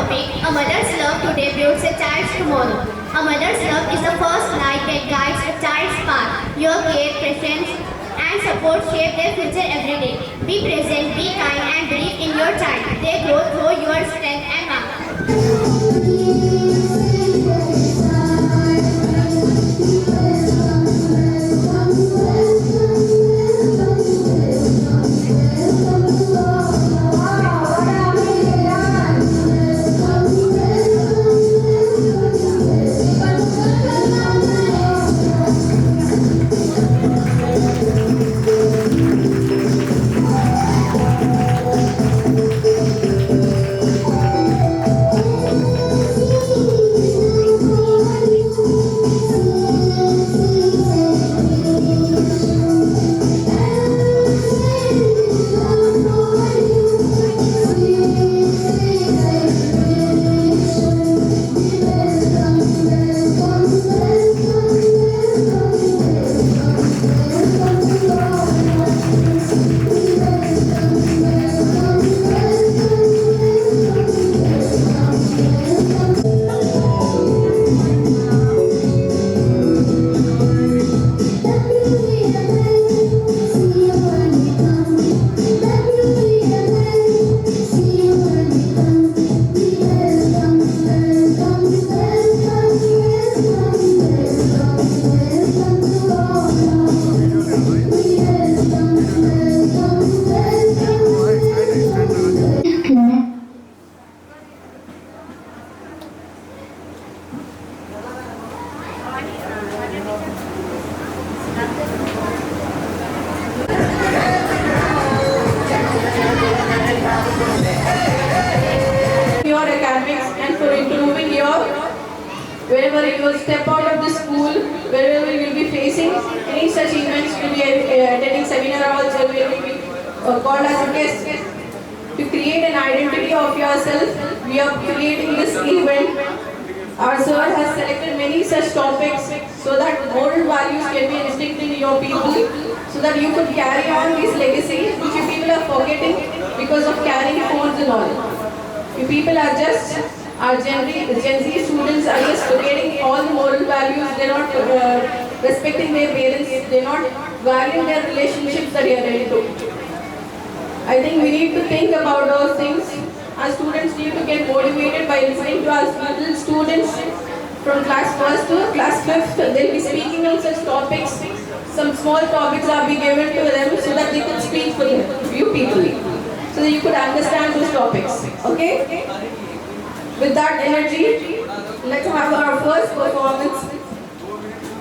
topic, A Mother's Love Today Builds a Child's Tomorrow. A mother's love is the first light that guides a child's path. Your care, presence, and support shape their future every day. Be present, be kind, and believe in your child. They grow through your strength and warmth. Your academics and for improving your wherever you will step out of the school, wherever you will be facing any such events, you will be attending seminar also, you will be called as a guest to create an identity of yourself. We are creating this event. Our sir has selected many such topics so that moral values can be instilled in your people, so that you could carry on this legacy which you people are forgetting because of carrying phones and all. You people are just, our Gen Z students are just forgetting all the moral values. They're not respecting their parents. They're not valuing their relationships that they are ready to. I think we need to think about those things. Our students need to get motivated by listening to our little students from class 1st to class 5th. They'll be speaking on such topics. Some small topics are being given to them so that they can speak for you people, so that you could understand those topics. Okay? With that energy, let's have our first performance.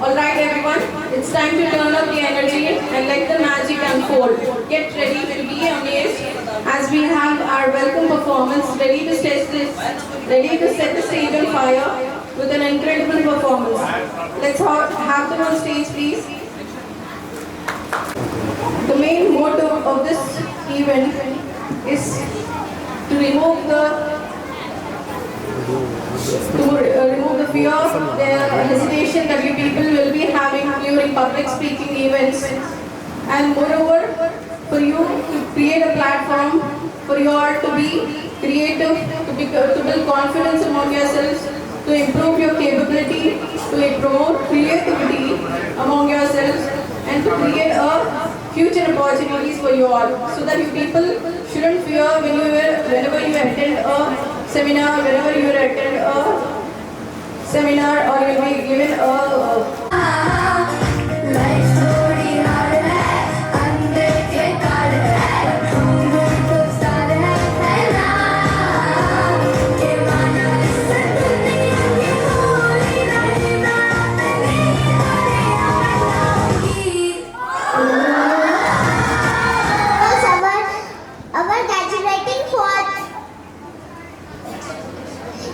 Alright everyone, it's time to turn up the energy and let the magic unfold. Get ready to be amazed as we have our welcome performance ready to set the stage on fire with an incredible performance. Let's have them on stage please. The main motto of this event is to remove the fear, the hesitation that you people will be having during public speaking events, and moreover for you to create a platform for you all to be creative, to build confidence among yourselves, to improve your capability, to promote creativity among yourselves, and to create a future opportunities for you all, so that you people shouldn't fear whenever you attend a seminar, whenever you attend a seminar, or you'll be given a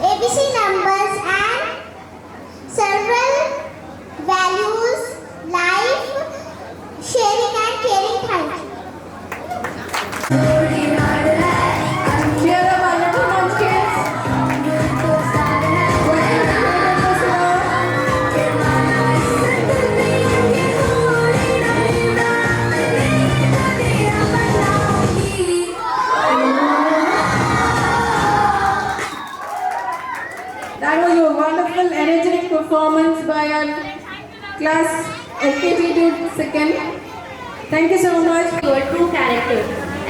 ABC numbers and several performance by our class LKG to second. Thank you so much. Your true character.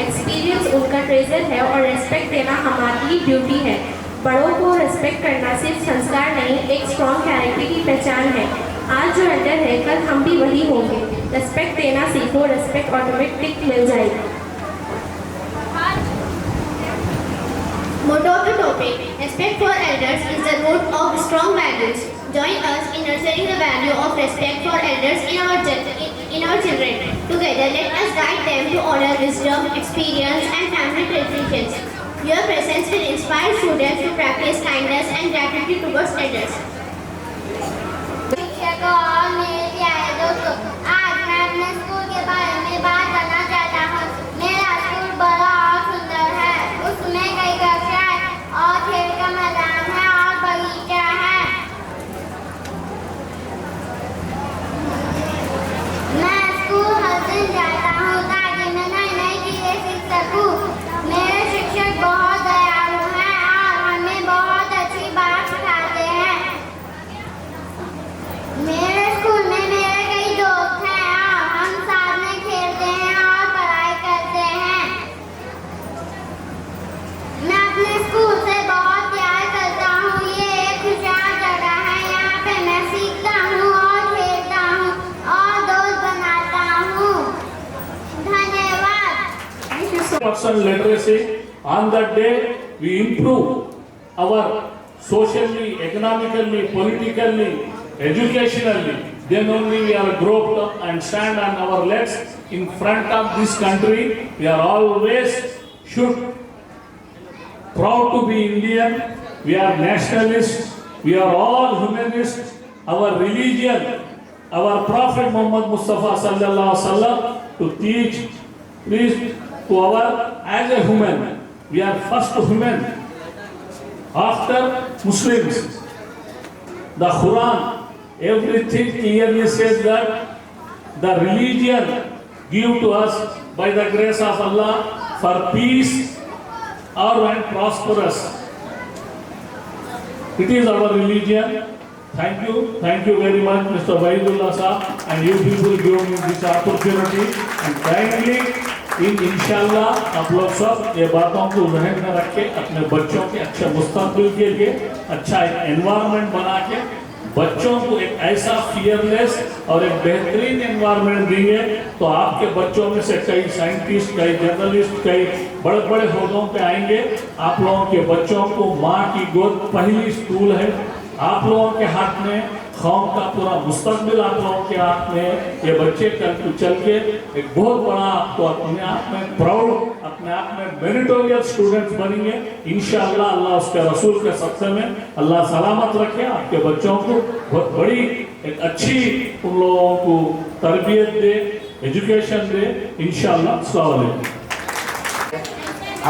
Experience उनका treasure है और respect देना हमारी duty है। बड़ों को respect करना सिर्फ संस्कार नहीं, एक स्ट्रॉन्ग कैरेक्टर की पहचान है। आज जो एल्डर है, कल हम भी वही होंगे। रेस्पेक्ट देना सीखो, रेस्पेक्ट ऑटोमेटिक मिल जाएगी। Motto of the topic: respect for elders is the root of strong values. Join us in nurturing the value of respect for elders in our children. Together, let us guide them to honor wisdom, experience, and family traditions. Your presence will inspire students to practice kindness and gratitude towards elders. शिक्षकों और मेरे प्यारे दोस्तों, आज मैं अपने school के बारे में बात करना चाहता हूँ। मेरा स्कूल बड़ा और सुंदर है। उसमें कई कक्षाएं और खेल का मैदान है और बगीचा है। मैं स्कूल हर दिन जाता हूँ ताकि मैं नई नई चीजें सीख सकूँ। मेरे शिक्षक बहुत दयालु हैं और हमें बहुत अच्छी बात सिखाते हैं। मेरे स्कूल में मेरे कई दोस्त हैं और हम साथ में खेलते हैं और पढ़ाई करते हैं। मैं अपने स्कूल से बहुत प्यार करता हूँ। ये एक खुशहाल जगह है। यहाँ पे मैं सीखता हूँ और खेलता हूँ और दोस्त बनाता हूँ। धन्यवाद। Person literacy. On that day, we improve our socially, economically, politically, educationally. Then only we are grown up and stand on our legs in front of this country. We are always should proud to be Indian. We are nationalists. We are all humanists. Our religion, our Prophet Muhammad Mustafa sallallahu alaihi wasallam to teach, preach to our as a human. We are first human after Muslims. The Quran, everything clearly says that the religion given to us by the grace of Allah for peace or and prosperous. It is our religion. Thank you very much, Mr. Waidullah Sahab, and you people give me this opportunity. And kindly, इंशाल्लाह आप लोग सब ये बातों को जहन में रख के अपने बच्चों के अच्छे मुस्तकबिल के लिए अच्छा एक एनवायरनमेंट बना के बच्चों को एक ऐसा फियरलेस और एक बेहतरीन एनवायरनमेंट देंगे तो आपके बच्चों में से कई साइंटिस्ट, कई जर्नलिस्ट, कई बड़े बड़े ओहदों पे आएंगे। आप लोगों के बच्चों को माँ की गोद पहली स्कूल है। आप लोगों के हाथ में कौम का पूरा मुस्तकबिल आप लोगों के हाथ में। ये बच्चे कल को चल के एक बहुत बड़ा आपको अपने आप में प्राउड, अपने आप में मेरिटोरियस स्टूडेंट्स बनेंगे इंशाअल्लाह। अल्लाह उसके रसूल के सदक़े में अल्लाह सलामत रखे। आपके बच्चों को बहुत बड़ी एक अच्छी उन लोगों को तरबियत दे, एजुकेशन दे इंशाअल्लाह। अस्सलाम वालेकुम।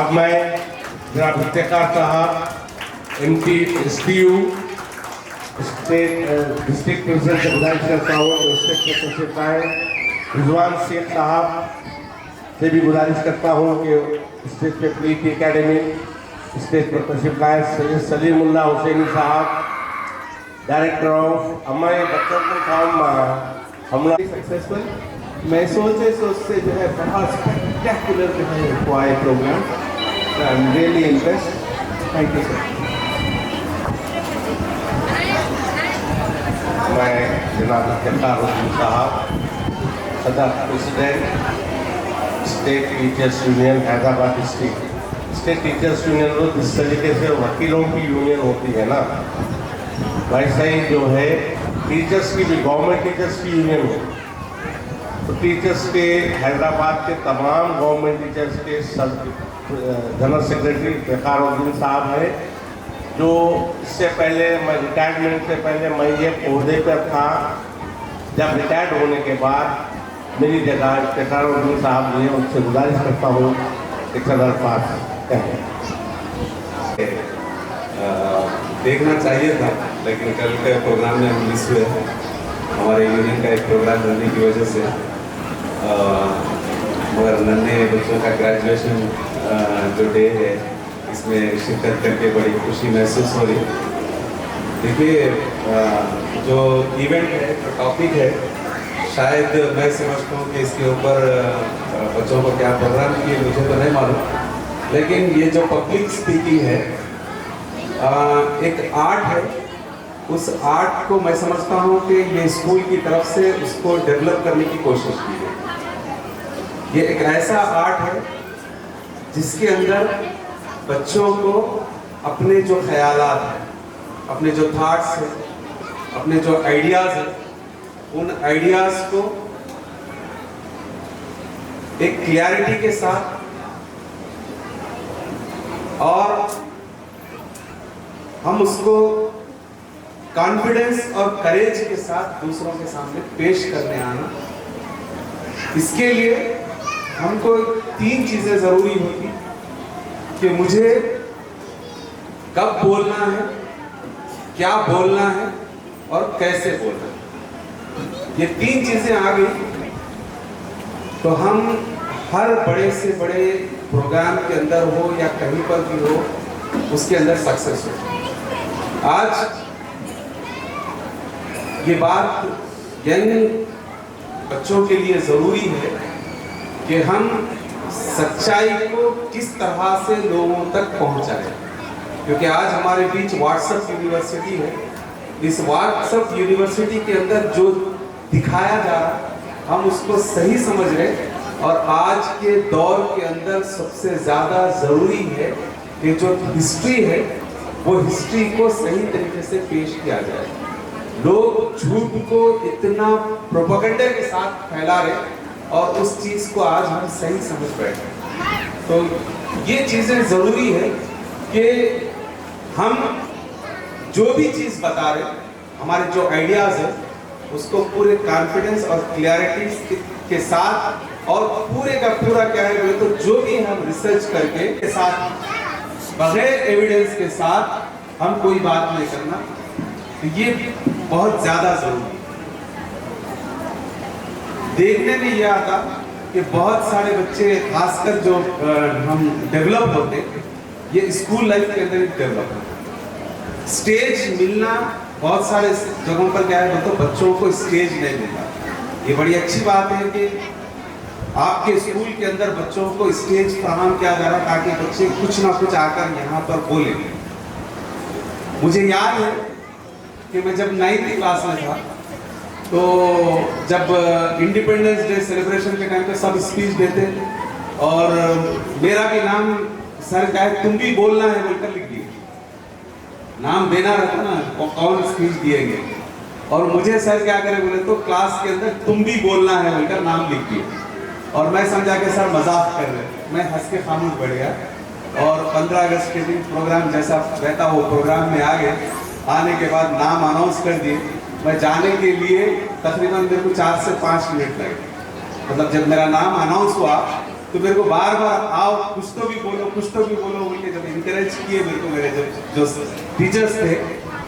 अब मैं जनाब इफ्तिखार साहब एमपी एसटीयू स्टेट डिस्ट्रिक्ट प्रेसिडेंट से गुजारिश करता हूँ स्टेट के तशरीफ लाएँ। रिजवान शेख साहब से भी गुजारिश करता हूँ कि स्टेट पे प्रीति एकेडमी स्टेज पर तशरीफ लाएँ। सैयद सलीमुल्लाह हुसैनी साहब डायरेक्टर ऑफ हमारे बच्चों को काम हम लोग सक्सेसफुल। मैं सोचते जो है बहुत स्पेक्टेकुलर जो है हुआ है program. I am really impressed. Thank you sir. मैं जनाब इफ्तिखार हुसैन साहब सदर president state teachers union Hyderabad district. State teachers union तो जिस तरीके से वकीलों की यूनियन होती है ना, वैसे ही जो है टीचर्स की भी गवर्नमेंट टीचर्स की यूनियन है। तो टीचर्स के हैदराबाद के तमाम गवर्नमेंट टीचर्स के जनरल सेक्रेटरी इफ्तिखार हुसैन साहब हैं, जो इससे पहले मैं रिटायरमेंट से पहले मैं ये ओहदे पर था। जब रिटायर्ड होने के बाद मेरी जगह इफ्तिखार हुसैन साहब ने, उनसे गुजारिश करता हूँ एक सदर पास कहें। देखना चाहिए था लेकिन कल के प्रोग्राम में हम मिस हुए हमारे यूनियन का एक प्रोग्राम रहने की वजह से। मगर नन्हे बच्चों का ग्रेजुएशन जो डे है इसमें शिरकत करके बड़ी खुशी महसूस हो रही। देखिए जो इवेंट है, जो टॉपिक है, शायद मैं समझता हूँ कि इसके ऊपर बच्चों को क्या प्रोग्राम किए मुझे तो नहीं मालूम, लेकिन ये जो पब्लिक स्पीकिंग है एक आर्ट है। उस आर्ट को मैं समझता हूँ कि ये स्कूल की तरफ से उसको डेवलप करने की कोशिश की है। ये एक ऐसा आर्ट है जिसके अंदर बच्चों को अपने जो ख्यालात हैं, अपने जो थॉट्स हैं, अपने जो आइडियाज़ हैं, उन आइडियाज़ को एक क्लैरिटी के साथ और हम उसको कॉन्फिडेंस और करेज के साथ दूसरों के सामने पेश करने आना। इसके लिए हमको 3 चीजें जरूरी होती कि मुझे कब बोलना है, क्या बोलना है और कैसे बोलना है। ये 3 चीजें आ गई तो हम हर बड़े से बड़े प्रोग्राम के अंदर हो या कहीं पर भी हो, उसके अंदर सक्सेस हो। आज ये बात यंग बच्चों के लिए ज़रूरी है कि हम सच्चाई को किस तरह से लोगों तक पहुंचाएं, क्योंकि आज हमारे बीच व्हाट्सएप यूनिवर्सिटी है। इस व्हाट्सएप यूनिवर्सिटी के अंदर जो दिखाया जा रहा है हम उसको सही समझ रहे, और आज के दौर के अंदर सबसे ज़्यादा ज़रूरी है कि जो हिस्ट्री है वो हिस्ट्री को सही तरीके से पेश किया जाए। लोग झूठ को इतना प्रोपेगेंडा के साथ फैला रहे और उस चीज़ को आज हम सही समझ बैठे। तो ये चीज़ें ज़रूरी है कि हम जो भी चीज़ बता रहे, हमारे जो आइडियाज़ है उसको पूरे कॉन्फिडेंस और क्लैरिटी के साथ, और पूरे का पूरा क्या है तो जो भी हम रिसर्च करके के साथ, बगैर एविडेंस के साथ हम कोई बात नहीं करना। तो ये बहुत ज़्यादा ज़रूरी है। देखने में ये आता कि बहुत सारे बच्चे, खासकर जो हम डेवलप होते, ये स्कूल लाइफ के अंदर डेवलप होते। स्टेज मिलना बहुत सारे जगहों पर क्या है तो बच्चों को स्टेज नहीं मिलता। ये बड़ी अच्छी बात है कि आपके स्कूल के अंदर बच्चों को स्टेज फराहम किया जा रहा है ताकि बच्चे कुछ ना कुछ आकर यहाँ पर बोलें। मुझे याद है कि मैं जब 9th क्लास में था तो जब इंडिपेंडेंस डे सेलिब्रेशन के टाइम पे सब स्पीच देते और मेरा भी नाम सर क्या है तुम भी बोलना है बोलकर लिख दिए। नाम देना रहता ना कौन स्पीच दिएंगे, और मुझे सर क्या करे बोले तो क्लास के अंदर तुम भी बोलना है बोलकर नाम लिख दिए। और मैं समझा कि सर मजाक कर रहे, मैं हंस के खामोश बैठ गया। और 15 अगस्त के दिन प्रोग्राम जैसा रहता वो प्रोग्राम में आ गए। आने के बाद नाम अनाउंस कर दिए। मैं जाने के लिए तकरीबन मेरे को 4 से 5 मिनट लगे। मतलब जब मेरा नाम अनाउंस हुआ तो मेरे को बार बार आओ कुछ तो भी बोलो बोल के जब इनकरेज किए मेरे को मेरे जो टीचर्स थे,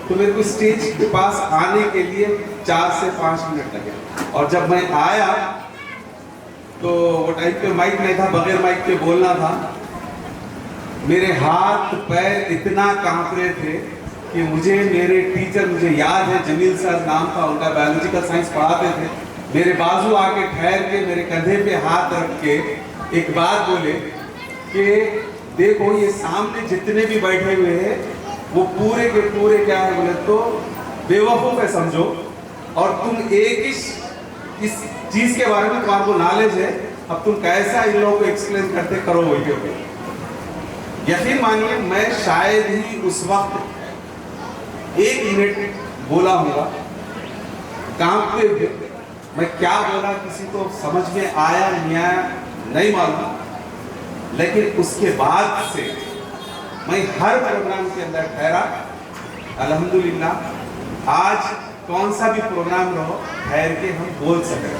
तो मेरे को स्टेज के पास आने के लिए 4 से 5 मिनट लगे। और जब मैं आया तो वो टाइम पे माइक नहीं था, बगैर माइक के बोलना था। मेरे हाथ पैर इतना कांप रहे थे कि मेरे टीचर, मुझे याद है जमील सर नाम था उनका, बायोलॉजिकल साइंस पढ़ाते थे। मेरे बाजू आके ठहर के मेरे कंधे पे हाथ रख के एक बात बोले कि देखो ये सामने जितने भी बैठे हुए हैं वो पूरे के पूरे क्या है बोले तो बेवकूफ़ है समझो, और तुम एक इस चीज़ के बारे में तुम्हारे को नॉलेज है, अब तुम कैसा इन लोगों को एक्सप्लेन करते करो वीडियो पे। यकीन मानिए मैं शायद ही उस वक्त 1 मिनट बोला होगा, कांपते हुए। मैं क्या बोला किसी को समझ में आया नहीं आया नहीं मालूम, लेकिन उसके बाद से मैं हर प्रोग्राम के अंदर ठहरा। अल्हम्दुलिल्लाह आज कौन सा भी प्रोग्राम रहो ठहर के हम बोल सकें।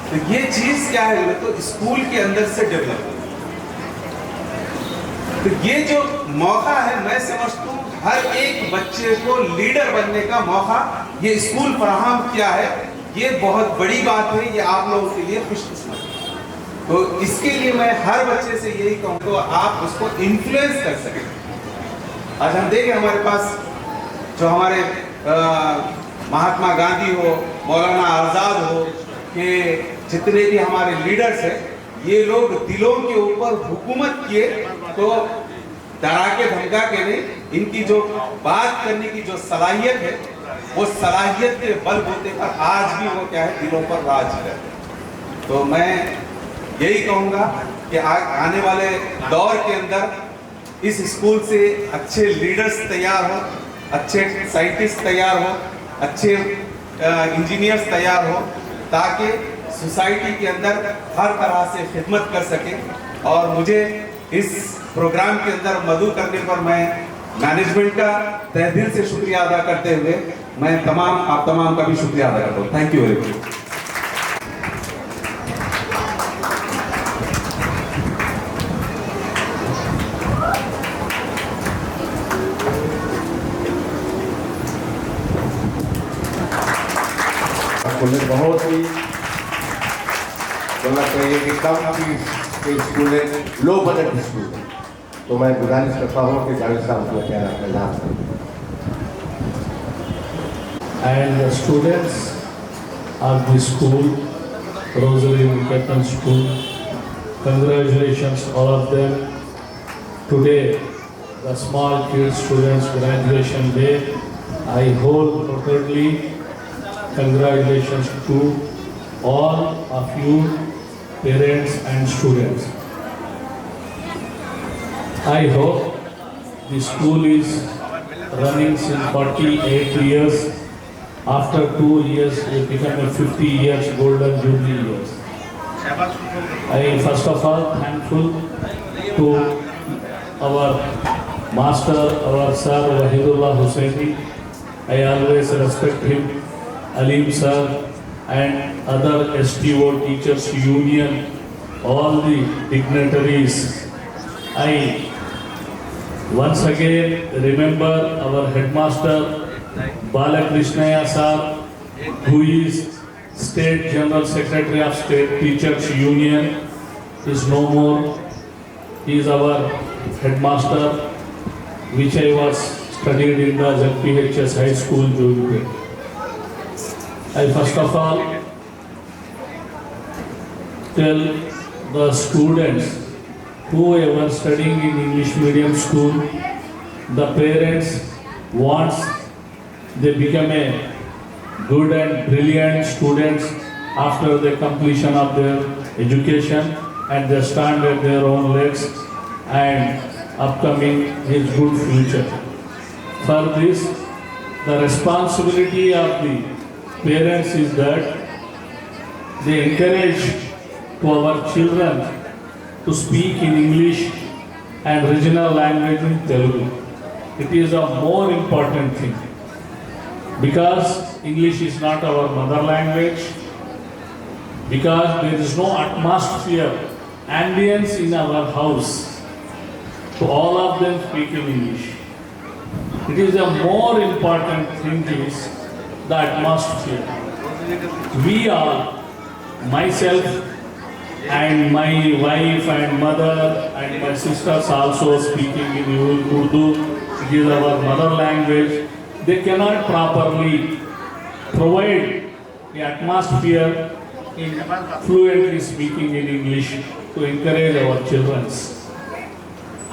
तो ये चीज़ क्या है तो स्कूल के अंदर से डेवलप हो। तो ये जो मौका है मैं समझता हूँ हर एक बच्चे को लीडर बनने का मौका ये स्कूल फराहम किया है। ये बहुत बड़ी बात है, ये आप लोगों के लिए खुशकिस्मत है। तो इसके लिए मैं हर बच्चे से यही कहूँ तो आप उसको इन्फ्लुएंस कर सकें। आज हम देखें हमारे पास जो हमारे महात्मा गांधी हो, मौलाना आज़ाद हो, कि जितने भी हमारे लीडर्स हैं, ये लोग दिलों के ऊपर हुकूमत किए तो डरा के धमका के नहीं, इनकी जो बात करने की जो सलाहियत है, वो सलाहियत के बलबूते पर आज भी वो क्या है, दिलों पर राज करते हैं। तो मैं यही कहूँगा कि आने वाले दौर के अंदर इस स्कूल से अच्छे लीडर्स तैयार हो, अच्छे साइंटिस्ट तैयार हो, अच्छे इंजीनियर्स तैयार हो, ताकि सोसाइटी के अंदर हर तरह से खिदमत कर सके। और मुझे इस प्रोग्राम के अंदर मदऊ करने पर मैं मैनेजमेंट का तहे दिल से शुक्रिया अदा करते हुए मैं आप तमाम का भी शुक्रिया अदा करता हूँ। Thank you very much. उन्हें बहुत ही बोलना चाहिए कि कम फीस के स्कूल है, लो बजट स्कूल है। तो मैं गुजारिश करता हूँ कि जावेद साहब अपना क्या पैगाम करें। And the students of the school, Rosary Catholic School, congratulations all of them. Today, the small kids students graduation day. I wholeheartedly congratulations to all of you, parents and students. I hope the school is running since 48 years. After 2 years, it became a 50 years golden jubilee years. I first of all thankful to our master, our sir Wahidullah Hussaini. I always respect him. Alim sir and other STO teachers union, all the dignitaries. I once again remember our headmaster Balakrishnaya sir, who is State General Secretary of State Teachers Union, is no more. He is our headmaster, which I was studied in the ZPHS High School, Jodhpur. I first of all tell the students who were studying in English medium school, the parents wants they become a good and brilliant students after the completion of their education, and they stand at their own legs and upcoming his good future. For this, the responsibility of the parents is that they encourage to our children to speak in English and regional language in Telugu. It is a more important thing because English is not our mother language, because there is no atmosphere, ambience in our house. So all of them speak in English. It is a more important thing is the atmosphere. We are, myself and my wife and mother and my sisters also speaking in Urdu. It is our mother language. They cannot properly provide the atmosphere in fluently speaking in English to encourage our children.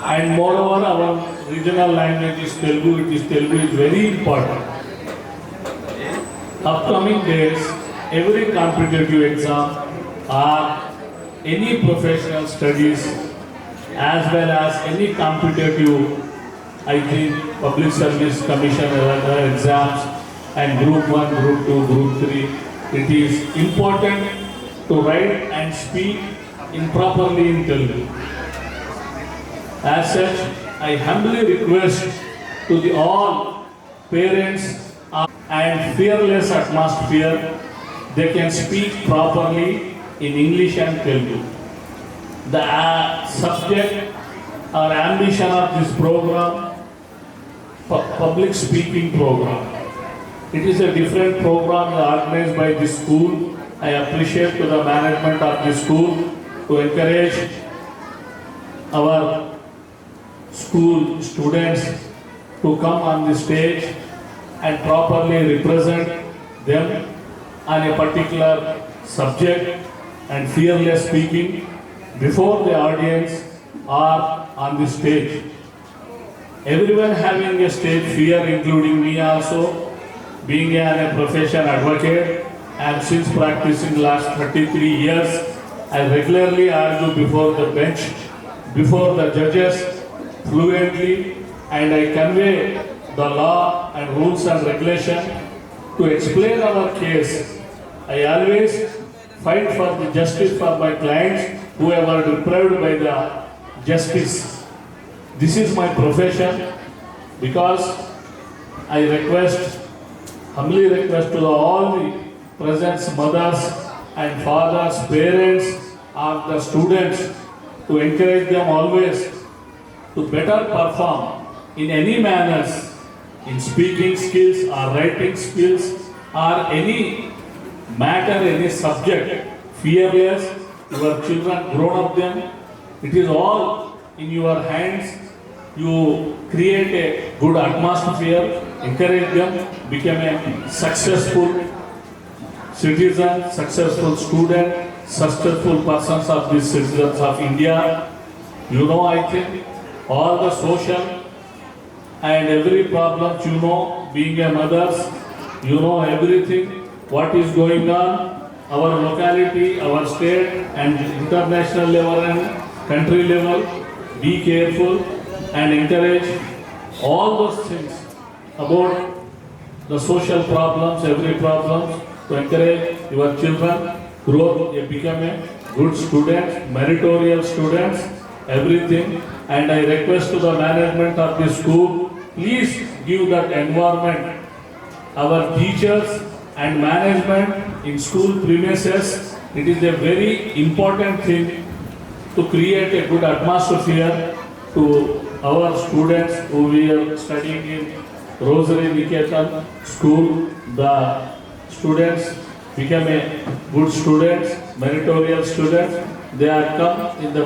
And moreover, our regional language is Telugu. Telugu is very important. Upcoming days, every competitive exam or any professional studies as well as any competitive, I think, public service commission exams and group 1, group 2, group 3, it is important to write and speak improperly in Telugu. As such, I humbly request to the all parents and fearless atmosphere, they can speak properly in English and Telugu. The subject or ambition of this program, public speaking program. It is a different program organized by this school. I appreciate to the management of this school to encourage our school students to come on the stage and properly represent them on a particular subject and fearless speaking before the audience or on the stage. Everyone having a stage fear, including me also, being a professional advocate and since practicing last 33 years, I regularly argue before the bench, before the judges fluently, and I convey the law and rules and regulation to explain our case. I always fight for the justice for my clients who are deprived by the justice. This is my profession because I humbly request to all the present mothers and fathers, parents of the students to encourage them always to better perform in any manners, in speaking skills or writing skills or any matter, any subject, fearless, your children grown up them, it is all in your hands. You create a good atmosphere, encourage them, become a successful citizen, successful student, successful persons of these citizens of India. You know, I think, all the social and every problem, you know, being a mother, you know everything, what is going on, our locality, our state and international level and country level. Be careful and encourage all those things about the social problems, every problem, to encourage your children grow, become a good student, meritorious students, everything. And I request to the management of the school, please give that environment. Our teachers and management in school premises, it is a very important thing to create a good atmosphere to our students who we are studying in Rosary Niketan school. The students become a good students, meritorious students. They are come in the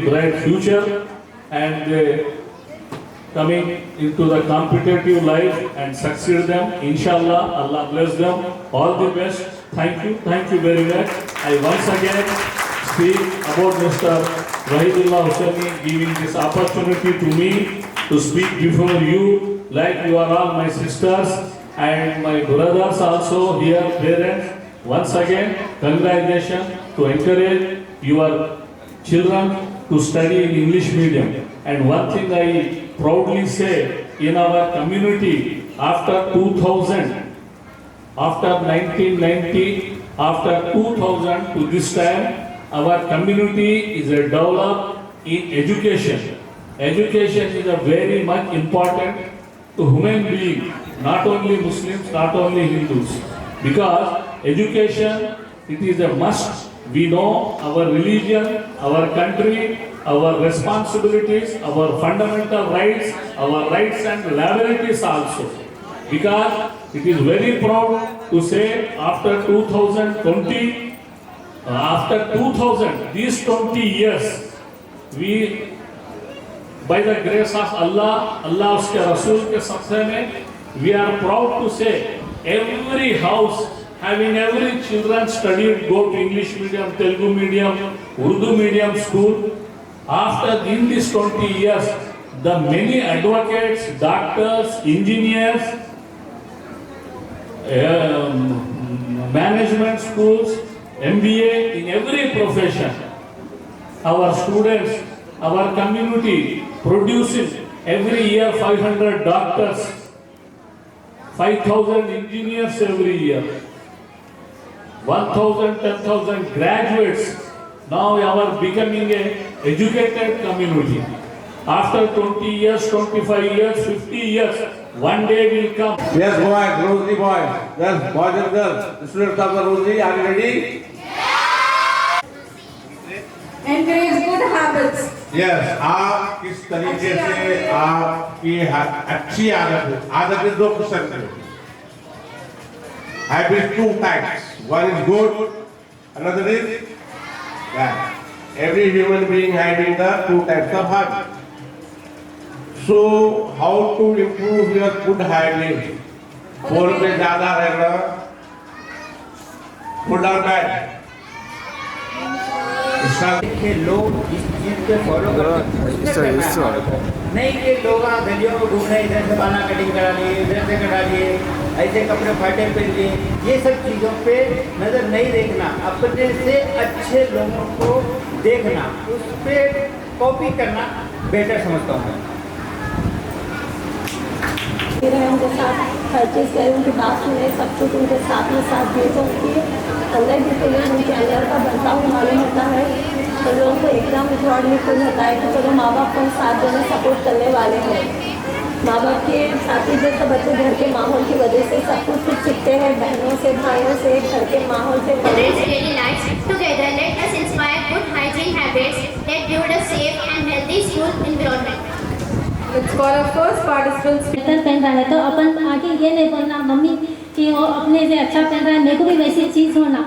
bright future and they coming into the competitive life and succeed them. Inshallah, Allah bless them. All the best. Thank you very much. I once again speak about Mr. Wahidullah Hussaini giving this opportunity to me to speak before you, like you are all my sisters and my brothers also here, parents. Once again, congratulations to encourage your children to study in English medium. And one thing I proudly say, in our community, after 2000, after 1990, after 2000 to this time, our community is developed in education. Education is a very much important to human being, not only Muslims, not only Hindus. Because education, it is a must. We know our religion, our country, our responsibilities, our fundamental rights, our rights and liabilities also. Because it is very proud to say after 2020, after 2000, these 20 years, we, by the grace of Allah, Allah uske Rasul ke sadaqe mein, we are proud to say every house having every children studied, go to English medium, Telugu medium, Urdu medium school. After in these 20 years, the many advocates, doctors, engineers, management schools, MBA in every profession, our students, our community produces every year 500 doctors, 5,000 engineers every year, 1,000, 10,000 graduates. Now we are becoming an educated community. After 20 years, 25 years, 50 years, one day will come. Yes, boys, Rosary boys. Yes, boys and girls. The students of the Rosary, are you ready? Encourage good habits. Yes, आप किस तरीके से आपकी अच्छी आदत दो question में. Habits two types. One is good, another is bad. Every human being having the two types of habits. So, how to improve your good habit? Phone पे ज्यादा रहना, गुड और बैड, के लोग इस चीज पे फॉलो करते नहीं कि लोग गलियों में घूम रहे, इधर से बाला कटिंग करा लिए, इधर से कटा लिए, ऐसे कपड़े फाटे पहन लिए, ये सब चीज़ों पे नज़र नहीं देखना, अपने से अच्छे लोगों को देखना, उस पर कॉपी करना बेटर समझता हूँ मैं। उनके साथ हर चीज़ करें, उनकी बात सुने, सब कुछ उनके साथ में साथ दिए, तो उनकी अंदर की फीलिंग, उनके अंदर का बर्ताव मालूम होता है, तो लोगों को एकदम प्रॉडली फील होता है कि चलो माँ बाप को साथ देने सपोर्ट करने वाले हैं। माँ बाप के साथ ही जैसे बच्चे घर के माहौल की वजह से सब कुछ सीखते हैं, बहनों से, भाइयों से, घर के माहौल से। Let's daily lives together. Let us inspire good hygiene habits that build a safe and healthy school environment. Let's call our first participants. बेहतर पहन रहा है तो अपन आगे ये नहीं बोलना मम्मी कि वो अपने से अच्छा पहन रहा है, मेरे को भी वैसी चीज़ होना,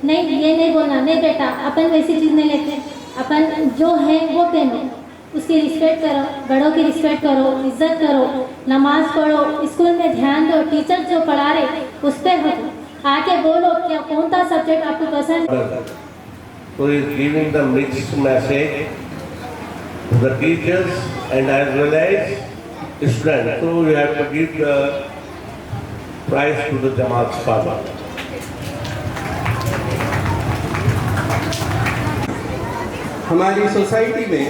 नहीं ये नहीं बोलना, नहीं बेटा अपन वैसी चीज़ नहीं लेते, अपन जो है वो पहनो, उसकी रिस्पेक्ट करो, बड़ों की रिस्पेक्ट करो, इज्जत करो, नमाज पढ़ो, स्कूल में ध्यान दो, टीचर जो पढ़ा रहे उस पर हो, आके बोलो क्या कौन सा सब्जेक्ट आपको पसंद। So he is giving the mixed message to the teachers and as well as students. So we have to give the prize to the Jamaat's father. हमारी सोसाइटी में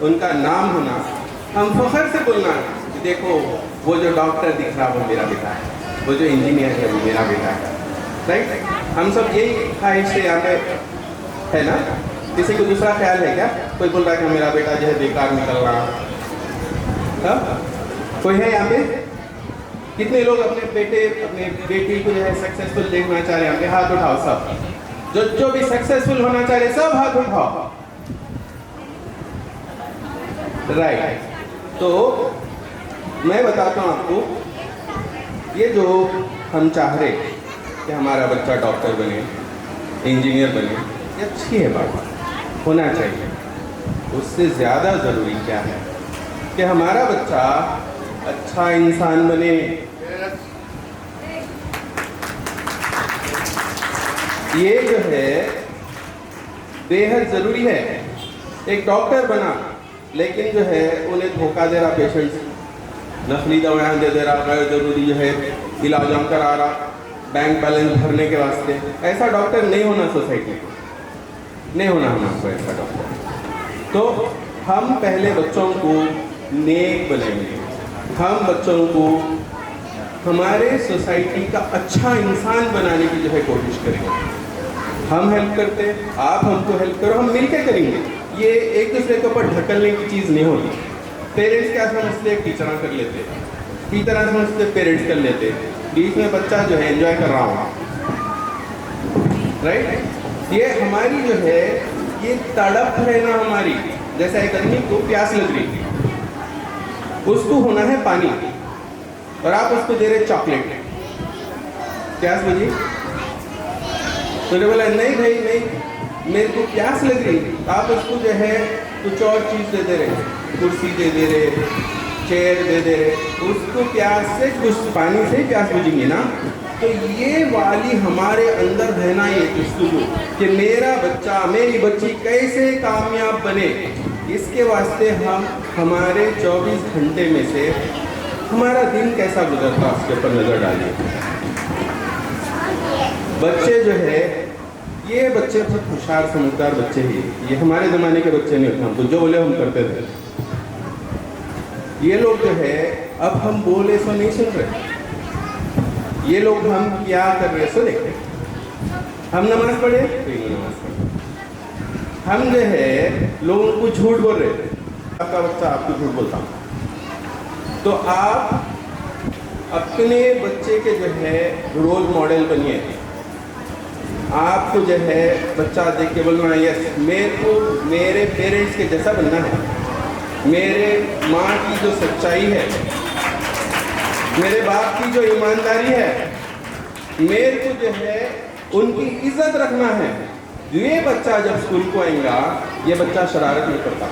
उनका नाम होना, हम फख्र से बोलना कि देखो वो जो डॉक्टर दिख रहा वो मेरा बेटा है, वो जो इंजीनियर है वो मेरा बेटा है, राइट। हम सब यही ख्वाहिश से यहाँ पे है ना। किसी को दूसरा ख्याल है क्या? कोई बोल रहा है कि मेरा बेटा जो है बेकार निकल रहा, कोई है यहाँ पे? कितने लोग अपने बेटे अपने बेटी को जो है सक्सेसफुल देखना चाह रहे हैं? हाथ उठाओ सब, जो भी सक्सेसफुल होना चाह रहे सब हाथ उठाओ, राइट। तो मैं बताता हूँ आपको, ये जो हम चाह रहे कि हमारा बच्चा डॉक्टर बने, इंजीनियर बने, ये अच्छी है बात, होना चाहिए। उससे ज़्यादा ज़रूरी क्या है कि हमारा बच्चा अच्छा इंसान बने। ये जो है बेहद ज़रूरी है। एक डॉक्टर बना लेकिन जो है उन्हें धोखा दे रहा पेशेंट्स, नकली दवाएं दे दे रहा, गैर जरूरी जो है इलाज करा रहा बैंक बैलेंस भरने के वास्ते, ऐसा डॉक्टर नहीं होना सोसाइटी को, नहीं होना हमको ऐसा डॉक्टर। तो हम पहले बच्चों को नेक बनाएंगे, हम बच्चों को हमारे सोसाइटी का अच्छा इंसान बनाने की जो है कोशिश करेंगे। हम हेल्प करते हैं, आप हमको हेल्प करो, हम मिलकर करेंगे। ये एक दूसरे के ऊपर ढकलने की चीज़ नहीं होगी। पेरेंट्स क्या समझते हैं? टीचर कर लेते, टीचर समझते पेरेंट्स कर लेते, बीच में बच्चा जो है एंजॉय कर रहा होगा, राइट। ये हमारी जो है ये तड़प है ना हमारी, जैसा एक आदमी को प्यास लग रही, उसको होना है पानी और आप उसको दे रहे चॉकलेट, प्यास बुझी? तो बोला नहीं भाई नहीं, मेरे को प्यास लग रही, आप उसको जो है कुछ और चीज़ दे दे रहे, कुर्सी दे दे रहे, चेयर दे दे रहे, उसको प्यास से कुछ पानी से प्यास बुझेंगे ना। तो ये वाली हमारे अंदर रहना ये दस्तूर कि मेरा बच्चा मेरी बच्ची कैसे कामयाब बने, इसके वास्ते हम हमारे 24 घंटे में से हमारा दिन कैसा गुजरता उसके ऊपर नज़र डालिए। बच्चे जो है ये बच्चे बहुत होशियार समझदार बच्चे ही, ये हमारे ज़माने के बच्चे नहीं होते, हमको जो बोले हम करते थे। ये लोग जो है अब हम बोले सो नहीं सुन रहे, ये लोग हम क्या कर रहे सो देखते। हम नमाज पढ़े तो ये नमाज पढ़े, हम जो है लोगों को झूठ बोल रहे थे, आपका बच्चा आपको झूठ बोलता, तो आप अपने बच्चे के जो है रोल मॉडल बनिए। आपको जो है बच्चा देख के बोलना यस मेरे को मेरे पेरेंट्स के जैसा बनना है, मेरे माँ की जो सच्चाई है, मेरे बाप की जो ईमानदारी है, मेरे को जो है उनकी इज्जत रखना है। ये बच्चा जब स्कूल को आएगा, ये बच्चा शरारत नहीं करता,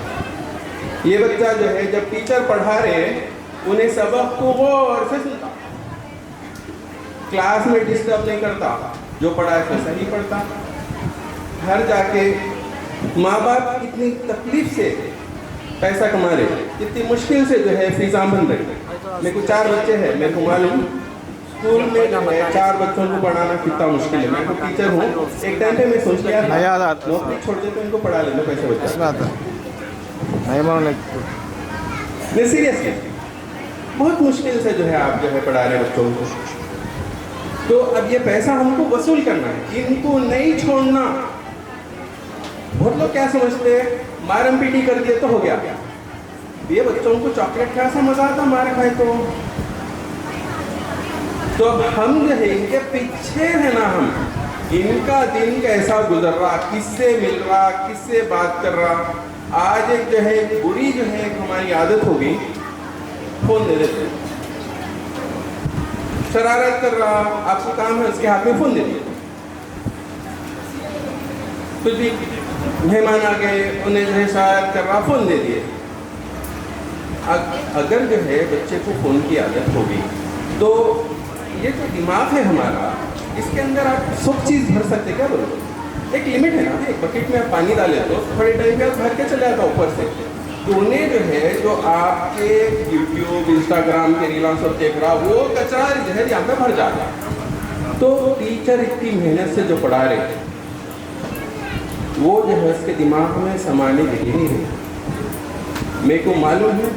ये बच्चा जो है जब टीचर पढ़ा रहे उन्हें सबक को गौर से सुनता, क्लास में डिस्टर्ब नहीं करता, जो पढ़ा है तो सही पढ़ता। घर जाके माँ बाप कितनी तकलीफ से पैसा कमा रहे, कितनी मुश्किल से जो है फीसा बन रही। मेरे को 4 बच्चे हैं, मेरे को मालूम स्कूल में जो है 4 बच्चों को पढ़ाना कितना मुश्किल है। मैं तो टीचर हूँ, एक टाइम पे मैं सोच लिया नौकरी छोड़ दे तो इनको पढ़ा लेना, पैसे बचा नहीं। सीरियसली बहुत मुश्किल से जो है आप जो है पढ़ा रहे बच्चों को। तो अब ये पैसा हमको वसूल करना है, इनको नहीं छोड़ना। बहुत लोग क्या समझते हैं, मारम पीटी कर दिए तो हो गया। ये बच्चों को चॉकलेट खाया सा मजा आता, मार खाए तो अब हम जो है इनके पीछे है ना, हम इनका दिन कैसा गुजर रहा, किससे मिल रहा, किससे बात कर रहा। आज एक जो है बुरी जो है हमारी आदत हो गई, फोन दे देते, शरारत कर रहा, आपको काम है उसके हाथ में फोन दे दिया। कुछ भी मेहमान आ गए, उन्हें जो है शरारत कर रहा, फोन दे दिए। अगर जो है बच्चे को फोन की आदत हो गई तो ये जो दिमाग है हमारा, इसके अंदर आप सब चीज़ भर सकते, क्या बोलो, एक लिमिट है ना। एक बकेट में आप पानी डाले तो थोड़े टाइम में भर के चले जाता ऊपर से। तो उन्हें जो है जो आपके यूट्यूब इंस्टाग्राम के रीलां सब देख रहा, वो कचरा जो है यहाँ पे भर जाता। तो टीचर इतनी मेहनत से जो पढ़ा रहे, वो जो है उसके दिमाग में समाने देगी नहीं है। मेरे को मालूम है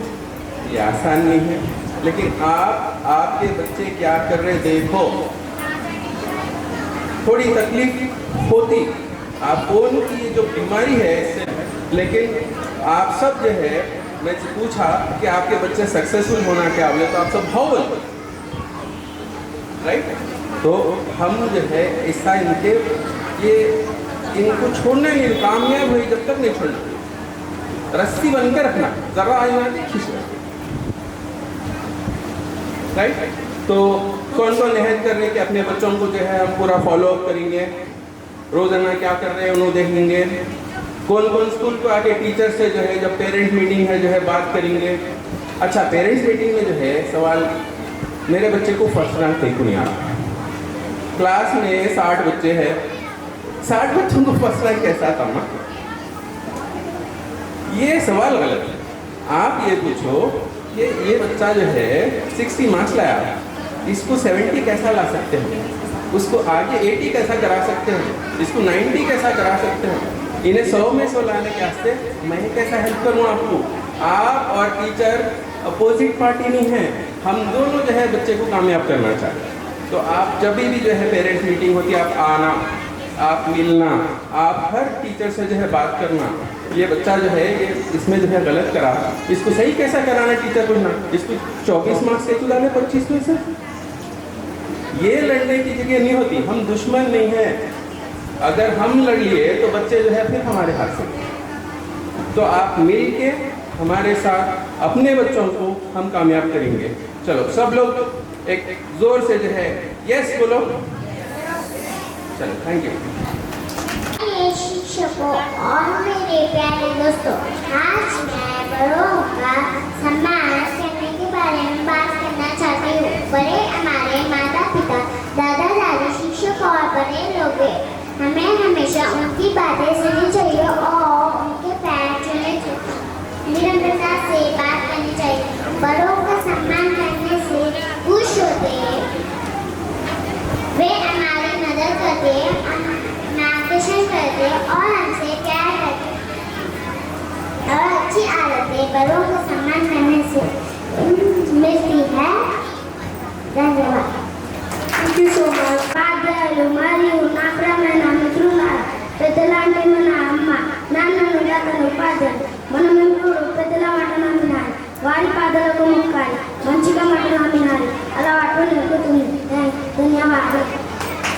ये आसान नहीं है, लेकिन आपके बच्चे क्या कर रहे देखो, थोड़ी तकलीफ होती आपको उनकी जो बीमारी है इससे। लेकिन आप सब जो है, मैं पूछा कि आपके बच्चे सक्सेसफुल होना क्या बोले, तो आप सब हाउ राइट। तो हम जो है ऐसा इनके ये इनको छोड़ना नहीं, कामयाब हुई जब तक नहीं छोड़ना, रस्सी बनकर रखना, जरा आईना खींचना, राइट। तो कौन कौन मेहनत कर रहे हैं कि अपने बच्चों को जो है हम पूरा फॉलो अप करेंगे, रोजाना क्या कर रहे हैं उन्हें देखेंगे। कौन कौन स्कूल को आके टीचर से जो है जब पेरेंट मीटिंग है जो है बात करेंगे। अच्छा, पेरेंट्स मीटिंग में जो है सवाल, मेरे बच्चे को फर्स्ट रैंक कहीं को नहीं आ रहा, क्लास में 60 बच्चे हैं, 60 बच्चों को फर्स्ट रैंक कैसा आता ना, ये सवाल गलत है। आप ये पूछो कि ये बच्चा जो है 60 मार्क्स लाया, इसको 70 कैसा ला सकते हैं, उसको आगे 80 कैसा करा सकते हैं, इसको 90 कैसा करा सकते हैं, इन्हें 100 में 100 लाने के वास्ते मैं कैसा हेल्प करूँ आपको। आप और टीचर अपोजिट पार्टी नहीं है, हम दोनों जो है बच्चे को कामयाब करना चाहते हैं। तो आप जब भी जो है पेरेंट्स मीटिंग होती है, आप आना, आप मिलना, आप हर टीचर से जो है बात करना। ये बच्चा जो है ये इसमें जो है गलत करा, इसको सही कैसा कराना टीचर को ना, इसको 24 मार्क्स से डाले 25 में से। ये लड़ने की जगह नहीं होती, हम दुश्मन नहीं हैं। अगर हम लड़ लिए तो बच्चे जो है फिर हमारे हाथ से। तो आप मिल के हमारे साथ अपने बच्चों को हम कामयाब करेंगे। चलो सब लोग एक जोर से जो है यस बोलो। चलो, थैंक यू। शिक्षकों और मेरे प्यारे दोस्तों, आज मैं बड़ों का सम्मान करने के बारे में बात करना चाहती हूँ। बड़े हमारे माता पिता, दादा दादी, शिक्षक और बड़े लोग हैं। हमें हमेशा उनकी बातें सुननी चाहिए और उनके पैर छूने चाहिए, निरंतरता से बात करनी चाहिए। बड़ों का सम्मान करने से खुश होते हैं, वे हमारी मदद करते हैं, मार्गदर्शन करते और हमसे प्यार करते और अच्छी आदतें बड़ों को सम्मान करने से मिलती है। धन्यवाद। Thank you so much. Padre Mario Naprama Namatruna Petalante Mana Amma Nana Nudakanu Padre Manamuru Petala Matana Vari Padre Mukai Manchika Matana Ala Atun Dhanyawad.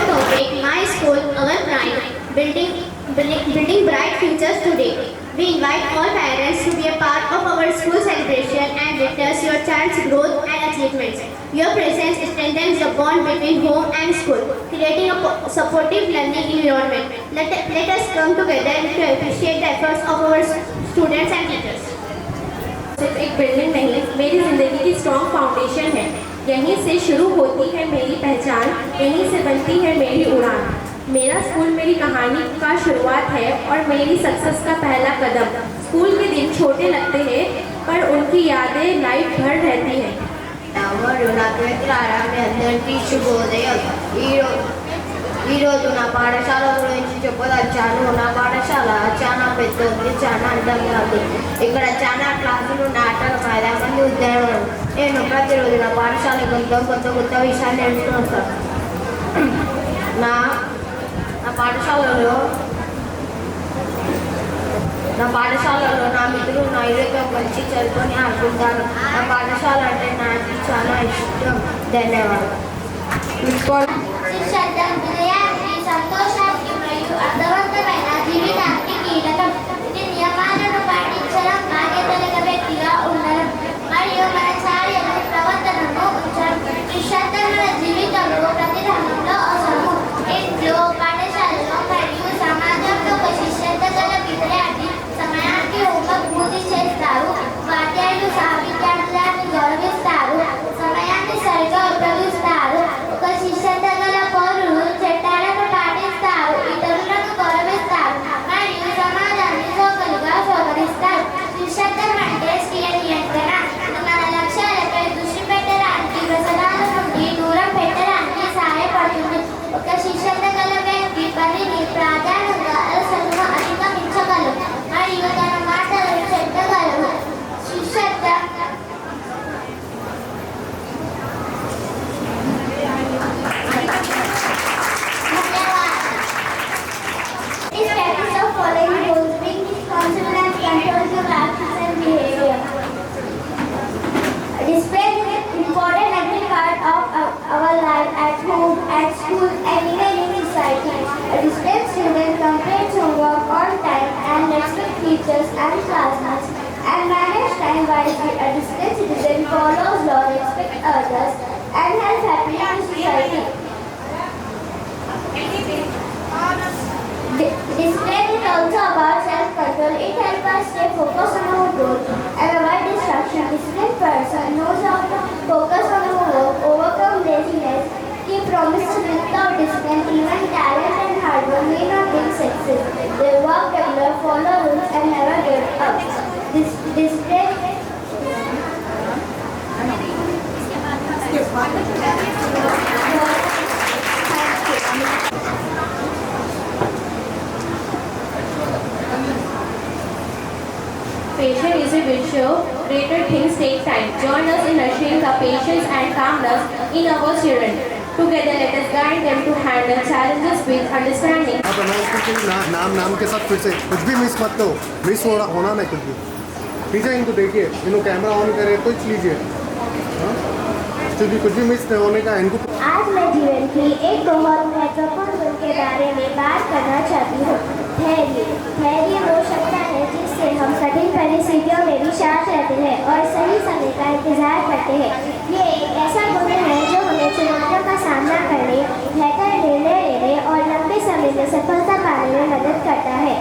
Topic: My school, our pride, building bright futures today. We invite all parents to be a part of our school celebration and witness your child's growth and achievements. Your presence strengthens the bond between home and school, creating a supportive learning environment. Let us come together to appreciate the efforts of our students and teachers. सिर्फ एक building नहीं, मेरी ज़िंदगी की strong foundation है। यहीं से शुरू होती है मेरी पहचान, यहीं से बनती है मेरी उड़ान। मेरा स्कूल मेरी कहानी का शुरुआत है और मेरी सक्सेस का पहला कदम। स्कूल के दिन छोटे लगते हैं पर उनकी यादें लाइफ भर रहती हैं। ఈరోజు నా పాఠశాల గురించి చెప్పదచ్చాను. నా పాఠశాల చాలా పెద్దది, చాలా అందంగా ఉంది. ఇక్కడ చాలా క్లాసులు, నాటక మైదానం, ఉద్యానవనం. నేను ప్రతిరోజు నా పాఠశాలకు కొత్త కొత్త విషయాలు నేర్చుకుంటాను. నా పాఠశాలలో నా మిత్రులు నా ఇరుగా కలిసి చదువుకొని ఆడుకుంటాను. నా పాఠశాల అంటే నాకు చాలా ఇష్టం. ధన్యవాదాలు. సంతోషానికి మరియు అర్థవంతమైన జీవితానికి కీలకం. ఇది నియమాలను పాటించడం, బాధ్యతల వ్యక్తిగా ఉండడం మరియు మన చర్యలు, ప్రవర్తనను ఉంచడం నిశ్శబ్దమైన జీవితంలో ప్రతి రంగంలో అవసరము. ఇంట్లో, పాఠశాలలో మరియు సమాజంలో ఒక శిక్షణ గల విద్యార్థి సమయానికి హోంవర్క్ పూర్తి చేస్తారు. ఉపాధ్యాయులు విద్యార్థులను గౌరవిస్తారు, సమయాన్ని సరిగా ఉపయోగిస్తారు. ఒక శిక్షణ గల పౌరులు చట్టాలను పాటిస్తారు, ఇతరులను గౌరవిస్తారు మరియు సమాజాన్ని సహకరిస్తారు. నిశ్శబ్దం అంటే స్వీయ నియంత్రణ. మన లక్ష్యాలపై దృష్టి పెట్టడానికి, వ్యసనాల నుండి దూరం పెట్టడానికి సహాయపడుతుంది. ఒక శిక్షణ గల వ్యక్తి పనిని ప్రాధాన్యంగా అలసటను అధిగమించగలరు మరియు తన మాటలను చెప్పగలరు. శిక్షణ following rules, being responsible and control your actions and behavior. Display is important every part of our life, at home, at school, and even in society. A disciplined student completes homework on time and respects teachers and classmates and manage time wisely. A disciplined citizen follows law, respects others, and helps happily in society. Discipline is also about self-control. It helps us stay focused on our goal and avoid distraction. Disciplined person knows how to focus on our work, overcome laziness, keep promises without discipline. Even talent and hard work may not bring success. They work regular, follow rules, and never give up. Discipline. Patience is a virtue. Greater things take time. Join us in nurturing the patience and calmness in our children. Together, let us guide them to handle challenges with understanding. आप नाम के साथ फिर से कुछ भी miss मत करो, मिस होना नहीं कुछ भी. पीछे इनको देखिए, इनको कैमरा ऑन करे तो लीजिए. कुछ भी मिस नहीं होने का इनको. आज मैं जीवन की एक बहुत महत्वपूर्ण गुण के बारे में बात करना चाहती हूँ. धैर्य वो क्षमता है जिससे हम कठिन परिस्थितियों में भी शांत रहते हैं और सही समय का इंतजार करते हैं. ये एक ऐसा गुण है जो हमें चुनौतियों का सामना करने, बेहतर निर्णय लेने और लंबे समय में सफलता पाने में मदद करता है.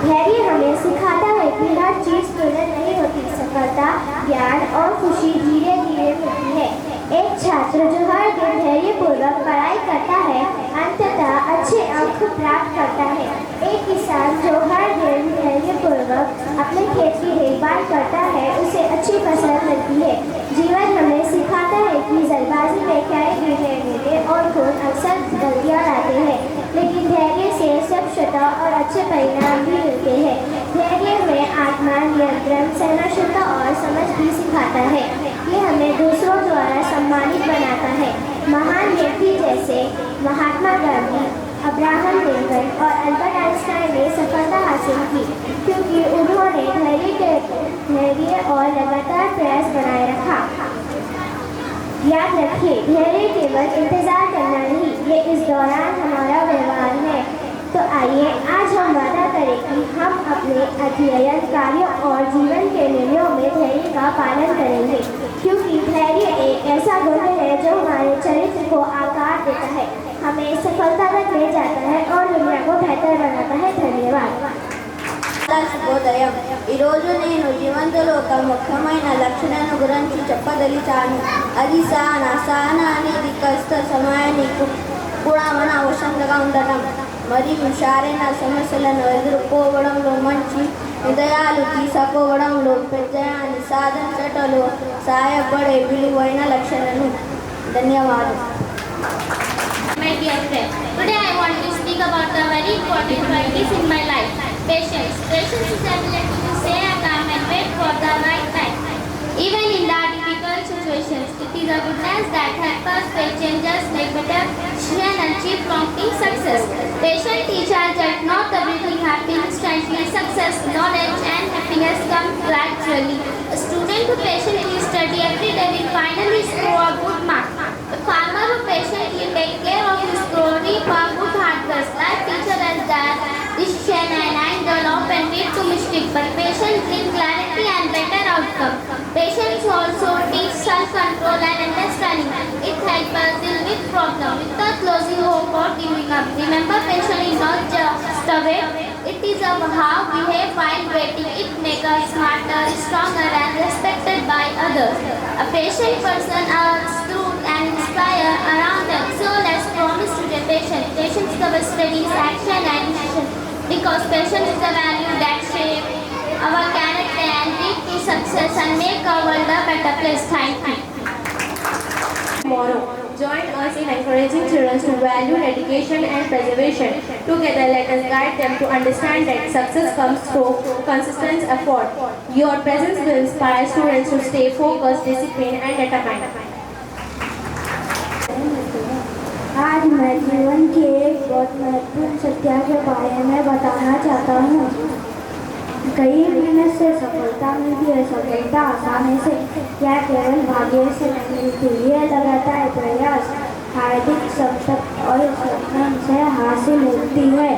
धैर्य हमें सिखाता है कि हर चीज़ तुरंत नहीं होती. सफलता, ज्ञान और खुशी धीरे धीरे मिलती है. एक छात्र जो हर दिन धैर्यपूर्वक पढ़ाई करता है अंततः अच्छे अंक प्राप्त करता है. एक किसान जो हर दिन धैर्यपूर्वक अपने खेत की देखभाल करता है उसे अच्छी फसल मिलती है. जीवन हमें सिखाता है कि जल्दबाजी में क्या निर्णय लेने और खुद अक्सर गलतियाँ लाते हैं, लेकिन धैर्य से स्वच्छता और अच्छे परिणाम भी मिलते हैं. धैर्य में आत्मा नियंत्रण, सहनशीलता और समझ भी सिखाता है. ये हमें दूसरों द्वारा सम्मानित बनाता है. महान व्यक्ति जैसे महात्मा गांधी, अब्राहम लिंकन और अल्बर्ट आइंस्टाइन ने सफलता हासिल की क्योंकि उन्होंने धैर्य और लगातार प्रयास बनाए रखा. याद रखिए, धैर्य केवल इंतजार करना नहीं, ये इस दौरान हमारा व्यवहार है. तो आइए आज हम वादा करें कि हम अपने अध्ययन, कार्यों और जीवन के निर्णयों में धैर्य का पालन करेंगे, क्योंकि धैर्य एक ऐसा गुण है जो हमारे चरित्र को आकार देता है, हमें सफलता तक ले जाता है और दुनिया को बेहतर बनाता है. धन्यवाद. శుభోదయం. ఈరోజు నేను జీవంతులో ఒక ముఖ్యమైన లక్షణాన్ని గురించి చెప్పదలిచాను. అది సహన అనేది కష్ట సమయానికి కూడా మన అవసరంగా ఉండటం మరియు హుషారైన సమస్యలను ఎదుర్కోవడంలో మంచి నిర్ణయాలు తీసుకోవడంలో విజయాన్ని సాధించటంలో సహాయపడే విలువైన లక్షణాలు. ధన్యవాదాలు. My dear friends, today I want to speak about the very important qualities in my life. Patience. Patience is the ability to stay calm and wait for the right time. Even in the difficult situations, it is a goodness that helps us face changes, make better decisions and achieve prompting success. Patient teaches that not everything happens instantly. Success, knowledge and happiness come gradually. A student who patiently study every day will finally score a good mark. A farmer who patiently take care of his crop reap a good harvest. Life teaches us that decision and anger often lead to mistake, but patience brings clarity and better outcome. Patience also teach self-control and understanding. It helps us deal with problems without losing hope or giving up. Remember, patience is not just a way; it is of how we behave while waiting. It makes us smarter, stronger, and respected by others. A patient person earns truth and inspire around them. So let's promise to be patient. Patience covers studies, action, and decision. Because patience is the value that shapes our character and lead to success and make our world a better place. Thank you. Tomorrow. Join us in encouraging children to value education and preservation. Together, let us guide them to understand that success comes through consistent effort. Your presence will inspire students to stay focused, disciplined, and determined. आज मैं जीवन के एक बहुत महत्वपूर्ण सत्य के बारे में बताना चाहता हूँ. कई मेहनत से सफलता मिलती है. सफलता आसानी से या केवल भाग्य से नहीं मिलती. ये लगातार प्रयास, हार्दिक सतत और सपनों से हासिल होती है.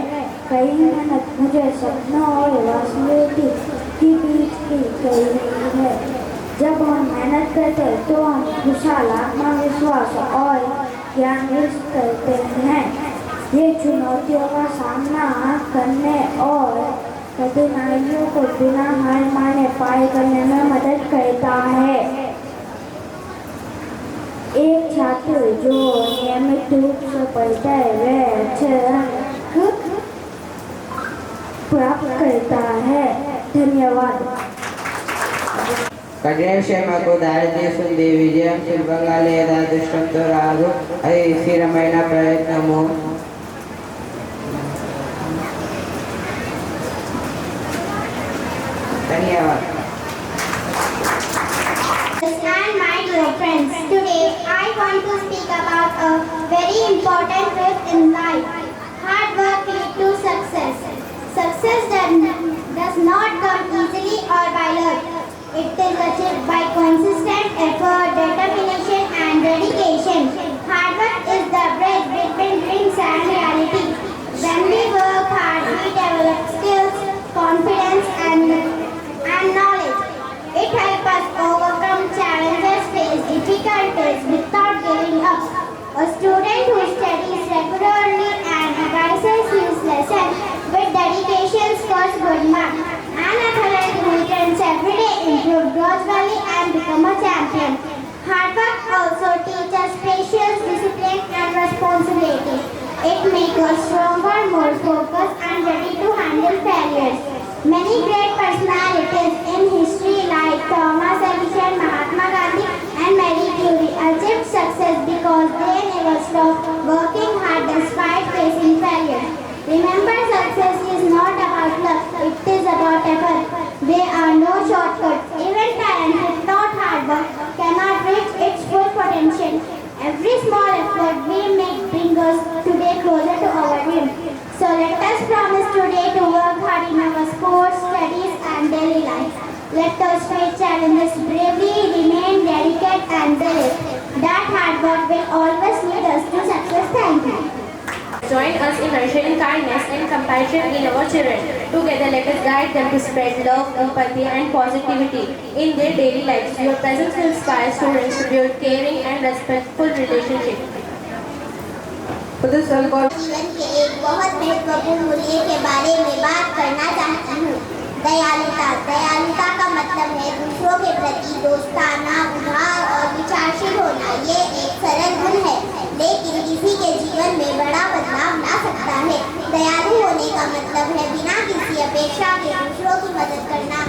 कई मेहनत मुझे सपनों और वास्तविकता के बीच की गई है. जब हम मेहनत करते हैं तो हम खुशहाल, आत्मविश्वास और ज्ञान करते हैं. ये चुनौतियों का सामना करने और कठिनाइयों को बिना हार माने पार करने में मदद करता है. एक छात्र जो नियमित रूप से पढ़ता है वह अच्छे अंक प्राप्त करता है. धन्यवाद. కఠినశ్రమకు దారితీస్తుంది. విజయం సులభంగా లేదా అదృష్టంతో రాదు. అది స్థిరమైన ప్రయత్నము. ధన్యవాదాలు. And my dear friends, today I want to speak about a very important truth in life. Hard work leads to success. Success does not come easily or by luck. It is achieved by consistent effort, determination and dedication. Hard work is the bridge between dreams and reality. When we work hard, we develop skills, confidence and knowledge. It helps us overcome challenges, face difficulties without giving up. A student who studies regularly and revises his lessons with dedication scores good marks. An athlete who trains every day improves gradually and becomes a champion. Hard work also teaches patience, discipline and responsibility. It makes us stronger, more focused and ready to handle failures. Many great personalities in history like Thomas Edison, Mahatma Gandhi and Marie Curie achieved success because they never stopped working hard despite facing failure. Remember, success is not about luck, it is about effort. There are no shortcuts. Even talent without hard work cannot reach its full potential. Every small effort we make brings us today closer to our dream. So let us promise today to work hard in our sports, studies and daily life. Let us face challenges bravely, remain dedicated and believe that hard work will always lead us to success. Thank you. Join us in nurturing kindness and compassion in our children. Together, let us guide them to spread love, empathy, and positivity in their daily lives. Your presence will inspire students to build caring and respectful relationships. जीवन के एक बहुत महत्वपूर्ण मूल्य के बारे में बात करना चाहती हूँ. दयालुता का मतलब है दूसरों के प्रति दोस्ताना, उदार और विचारशील होना। ये एक सरल गुण है, लेकिन किसी के जीवन में बड़ा बदलाव ला सकता है। दयालु होने का मतलब है बिना किसी अपेक्षा के दूसरों की मदद करना।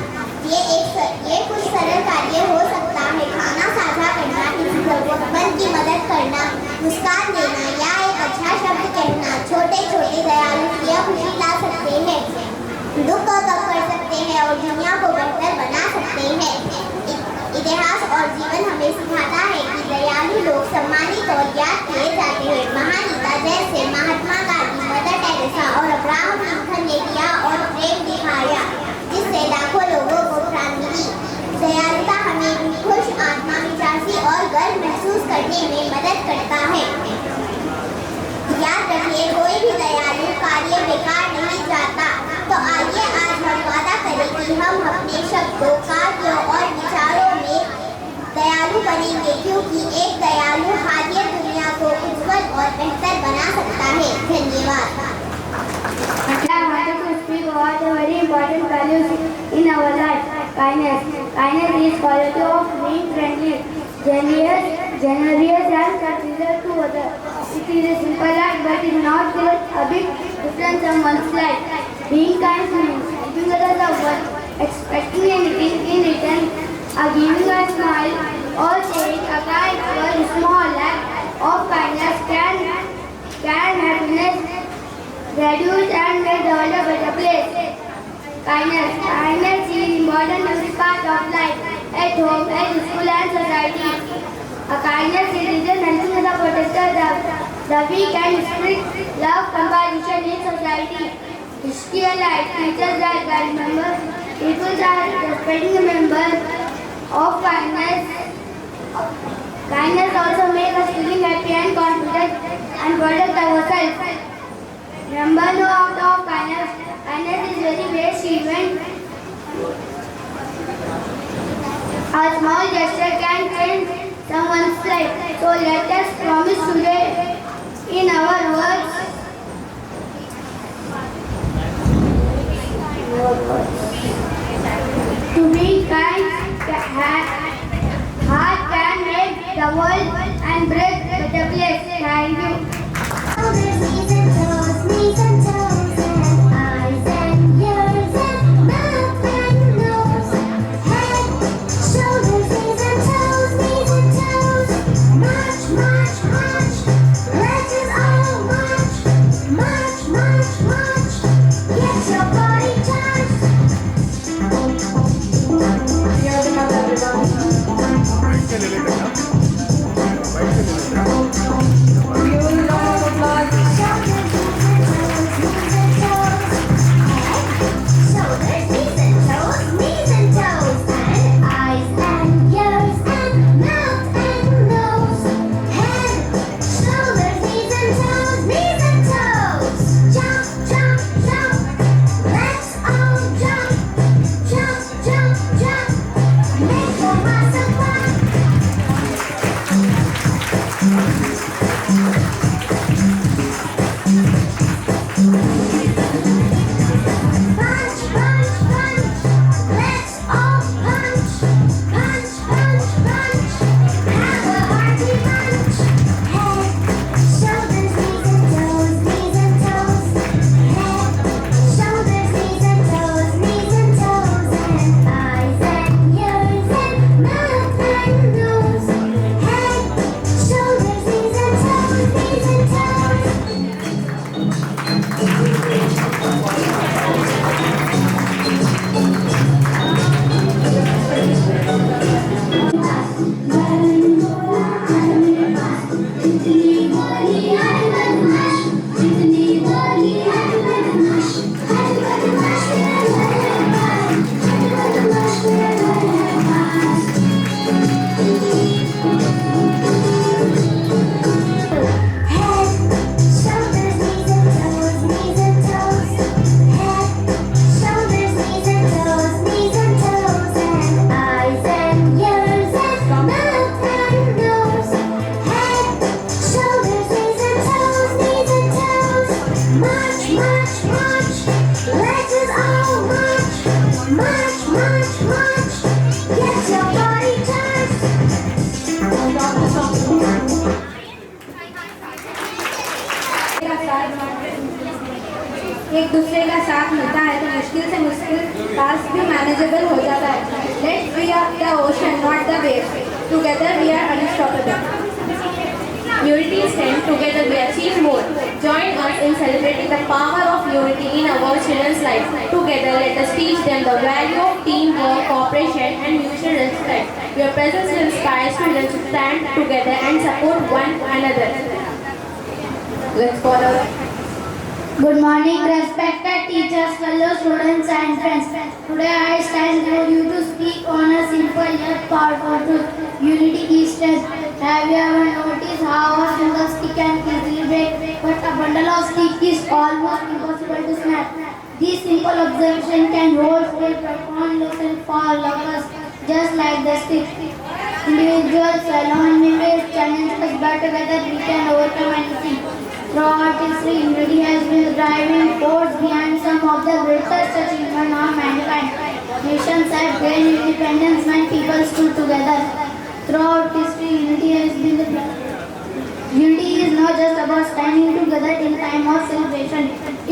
ये कुछ सरल कार्य हो सकता है: खाना साझा करना, किसी जरूरतमंद की मदद करना, मुस्कान देना या एक अच्छा शब्द कहना। छोटे छोटे दयालु क्रिया खुशी ला सकते हैं, दुख को कम कर सकते हैं और दुनिया को बेहतर बना सकते हैं। इतिहास और जीवन हमें सिखाता है कि दयालु लोग सम्मानित और याद किए जाते हैं। महान नेता जैसे महात्मा गांधी, मदर टेरेसा और अब्राहम लिंकन ने दिया और प्रेम दिखाया, जिससे लाखों लोगों को प्राण मिली। दयालुता हमें खुश आत्मा, विचारशील और गर्व महसूस करने में मदद करता है। याद रखिए, कोई भी दयालु कार्य बेकार नहीं जाता। तो आइए आज हम वादा करें कि हम अपने शब्दों, कार्यों और विचारों में दयालु बनेंगे, क्योंकि एक दयालु हाजिर दुनिया को उज्जवल और बेहतर बना सकता है। धन्यवाद। I wanted to speak about the very important values in our life. Kindness. Kindness is quality of being friendly, generous and considerate to others. It is a simple act, but it not create a big difference in one's life. Being kind means helping others out, expecting anything in return, giving a smile, or saying a kind word. Small act of kindness can happiness, reduce and make the world a better place. Kindness is important in every part of life, at home, at school and society. Kindness is helping the protector, the weak and spread love, compassion in society. History and life teaches that God members, people are respecting members of kindness. Kindness also makes us feeling happy and confident and protect ourselves. Remember, no act of kindness. Kindness is very basic event. A small gesture can change someone's life. So let us promise today in our words. To be kind, heart can make the world and break better place. Thank you. You will round of applause. एक दूसरे का साथ मिलता है तो मुश्किल से मुश्किल टास्क भी मैनेजेबल हो जाता है। Let's be the ocean not the wave, together we are unstoppable. Unity is strength, together we achieve more. Join us in celebrating the power of unity in our children's life. Together let us teach them the value of teamwork, cooperation and mutual respect. Your presence will inspire students to stand together and support one another. Let's follow. Good morning, respected teachers, fellow students and friends. Today I stand before you to speak on a simple yet powerful truth. Unity is strength. Have you ever noticed how a single stick can easily break, but a bundle of sticks is almost impossible to snap? This simple observation can hold a profound lesson for all of us, just like the stick. Individuals alone may face challenges, but together we can overcome anything. Throughout history, unity has been the driving force behind some of the greatest achievements of mankind. Nations have gained independence when people stood together. Throughout history, unity is not just about standing together in time of celebration.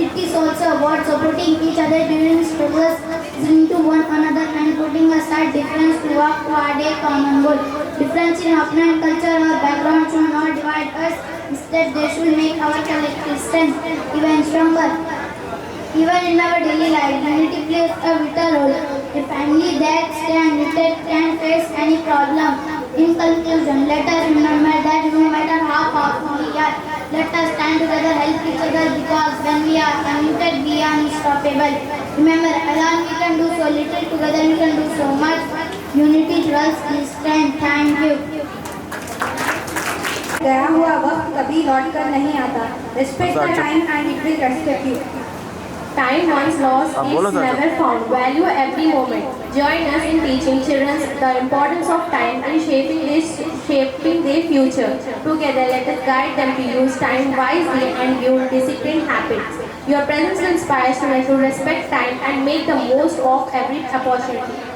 It is also about supporting each other during struggles, listening to one another and putting aside difference to work toward a common goal. Difference in opinion, culture or background should not divide us. Instead, they should make our collective strength even stronger. Even in our daily life, unity plays a vital role. A family that stands united can face any problem. In conclusion, let us remember that no matter how powerful we are, let us stand together, help each other, because when we are united, we are unstoppable. Remember, alone we can do so little, together we can do so much. Unity dwells in strength. Thank you. गया हुआ वक्त कभी लौट कर नहीं आता. Respect the time and it will respect you. Time once lost is never found. Value every moment. Join us in teaching children the importance of time and shaping their future. Together, let us guide them to use time wisely and build disciplined habits. Your presence inspires students to respect time and make the most of every opportunity.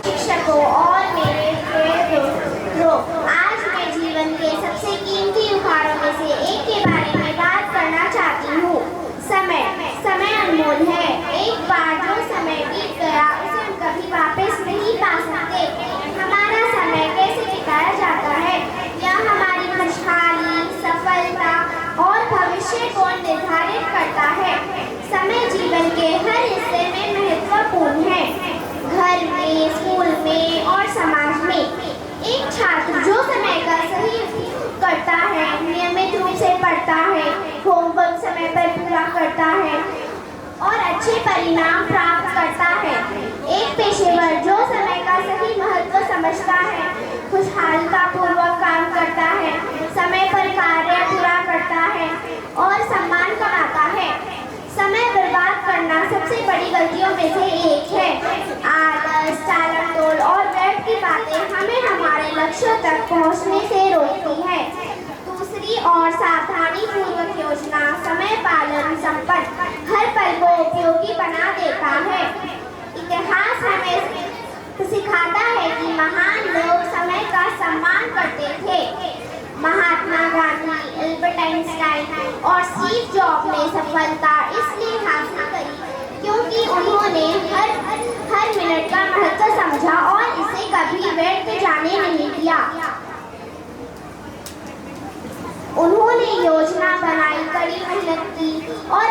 शिक्षकों और मेरे प्रिय दोस्तों, आज मैं जीवन के सबसे कीमती उपहारों में से एक के बारे में बात करना चाहती हूँ। समय अनमोल है। एक बार जो समय बीत गया उसे हम कभी वापस नहीं पा सकते। हमारा समय कैसे बिताया जाता है यह हमारी खुशहाली, सफलता और भविष्य को निर्धारित करता है। समय जीवन के हर हिस्से में महत्वपूर्ण है। घर में, स्कूल में और समाज में एक छात्र जो समय का सही करता है, नियमित रूप से पढ़ता है, होमवर्क समय पर पूरा करता है और अच्छे परिणाम प्राप्त करता है। एक पेशेवर जो समय का सही महत्व समझता है, खुशहालतापूर्वक काम करता है, समय पर कार्य पूरा करता है और सम्मान कमाता है। समय बर्बाद करना सबसे बड़ी गलतियों में से एक है। आलस, टालमटोल और व्यर्थ की बातें हमें हमारे लक्ष्यों तक पहुंचने से रोकती है। दूसरी ओर सावधानी पूर्वक योजना, समय पालन, संपन्न हर पल को उपयोगी बना देता है। इतिहास हमें सिखाता है कि महान लोग समय का सम्मान करते थे। महात्मा गांधी, एल्बर्ट आइंस्टाइन और स्टीव जॉब ने सफलता इसलिए हासिल करी क्योंकि उन्होंने हर मिनट का महत्व समझा और इसे कभी व्यर्थ जाने नहीं दिया। उन्होंने योजना बनाई, कड़ी मेहनत की और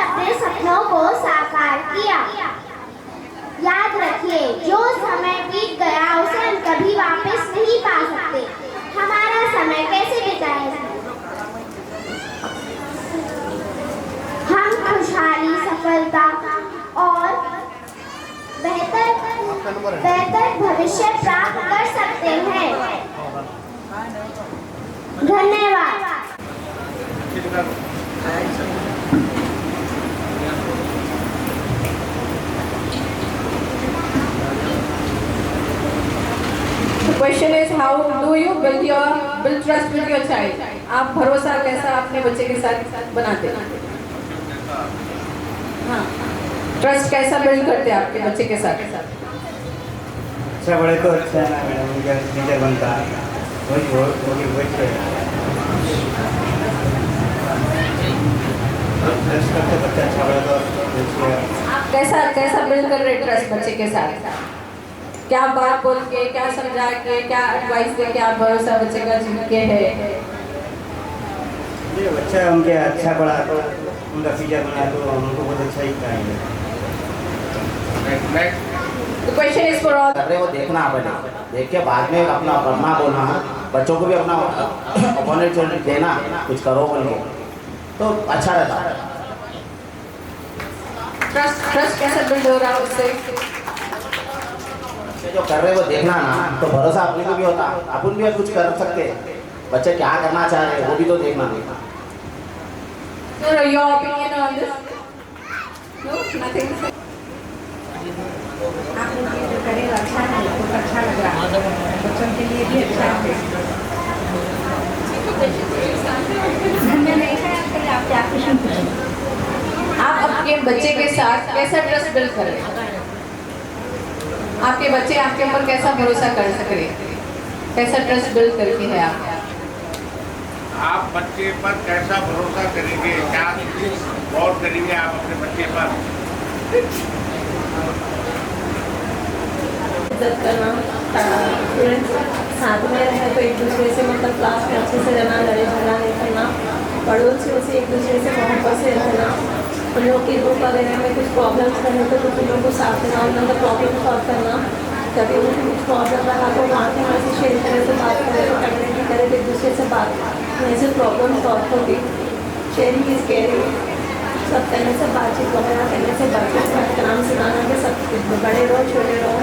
अपने सपनों को साकार किया। याद रखिए, जो समय बीत गया उसे हम कभी वापस नहीं पा सकते। हमारा समय कैसे बिताएं? हम खुशहाली, सफलता और बेहतर भविष्य प्राप्त कर सकते हैं। धन्यवाद। The question is, how do you build trust with your child? आप भरोसा कैसा अपने बच्चे के साथ बनाते हैं? हाँ, ट्रस्ट कैसा बिल्ड करते हैं आपके बच्चे के साथ? अच्छा बड़े तो अच्छा है ना मैडम, उनका टीचर बनता है वही ट्रस्ट करते बच्चा अच्छा पढ़ेगा। आप कैसा कैसा बिल्ड कर रहे ट्रस्ट बच्चे के साथ? क्या बात बोल के, क्या समझा के, क्या एडवाइस दे के आप भरोसा बच्चे का जीत के है? ये बच्चा उनके अच्छा पढ़ा तो उनका फ्यूचर बना तो हम उनको बहुत अच्छा ही कराएंगे। The question is for all. कर रहे वो देखना पड़े, देख के बाद में अपना पढ़ना बोलना, बच्चों को भी अपना अपॉर्चुनिटी देना, कुछ करो बोल के तो अच्छा रहता। ट्रस्ट कैसे बिल्ड हो रहा है उससे? जो कर रहे वो देखना ना, तो भरोसा अपने को भी होता, अपन भी कुछ कर सकते, बच्चे क्या करना चाह रहे वो भी तो देखना। Sir, your opinion on this? No, nothing. आप लोग ये जो करेगा अच्छा है, बहुत अच्छा लग रहा है, बच्चों के लिए भी अच्छा है। धन्यवाद है आप क्या क्वेश्चन पूछें? आप अपने बच्चे के साथ कैसा ट्रस्ट बिल्ड करें? आपके बच्चे आपके ऊपर कैसा भरोसा कर सके? कैसा ट्रस्ट बिल्ड करके है आप बच्चे पर कैसा भरोसा करेंगे, क्या गौर करेंगे आप अपने बच्चे पर? इज्जत करना, स्टूडेंट्स साथ में रहे तो एक दूसरे से मतलब क्लास में अच्छे से रहना, लड़ाई झगड़ा नहीं करना, पड़ोसियों से एक दूसरे से मोहब्बत से रहना, उन लोग की ग्रुप वगैरह में कुछ प्रॉब्लम्स रहे तो कुछ लोगों को साथ देना, उन लोगों का प्रॉब्लम सॉल्व करना, कभी उनको कुछ प्रॉब्लम रहा तो वहाँ के वहाँ से शेयर करें तो बात करें तो कम्युनिटी करें तो एक दूसरे से बात करने से प्रॉब्लम सॉल्व होगी। शेयरिंग इज केयरिंग, सब करने से बातचीत वगैरह करने से बच्चों को एहतराम सिखाना कि सब बड़े रहो छोटे रहो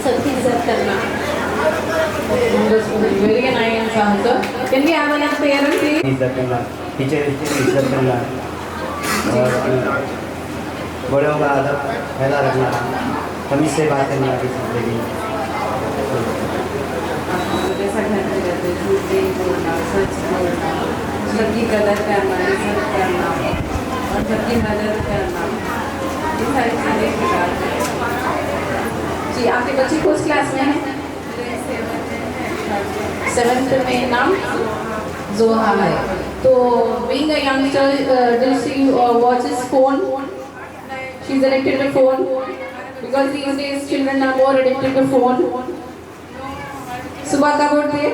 सबकी इज्जत करना। Very nice answer. Can we have another parent please? इज्जत करना, टीचर की इज्जत करना और बड़ों का अदब पैदा रखना, तमीज़ से बात करना किसी से भी। जैसा घर में रहते झूठ नहीं बोलना, सच बोलना, सबकी कदर करना, इज्जत करना और सबकी मदद करना, ये सारी चीज़ें सिखाते हैं। जी, आपके बच्चे कौन क्लास में हैं? 7th में नाम जोहा है। तो being a youngster, does she watch his phone? She's addicted to phone because these days children are more addicted to phone. सुबह कब उठते हैं?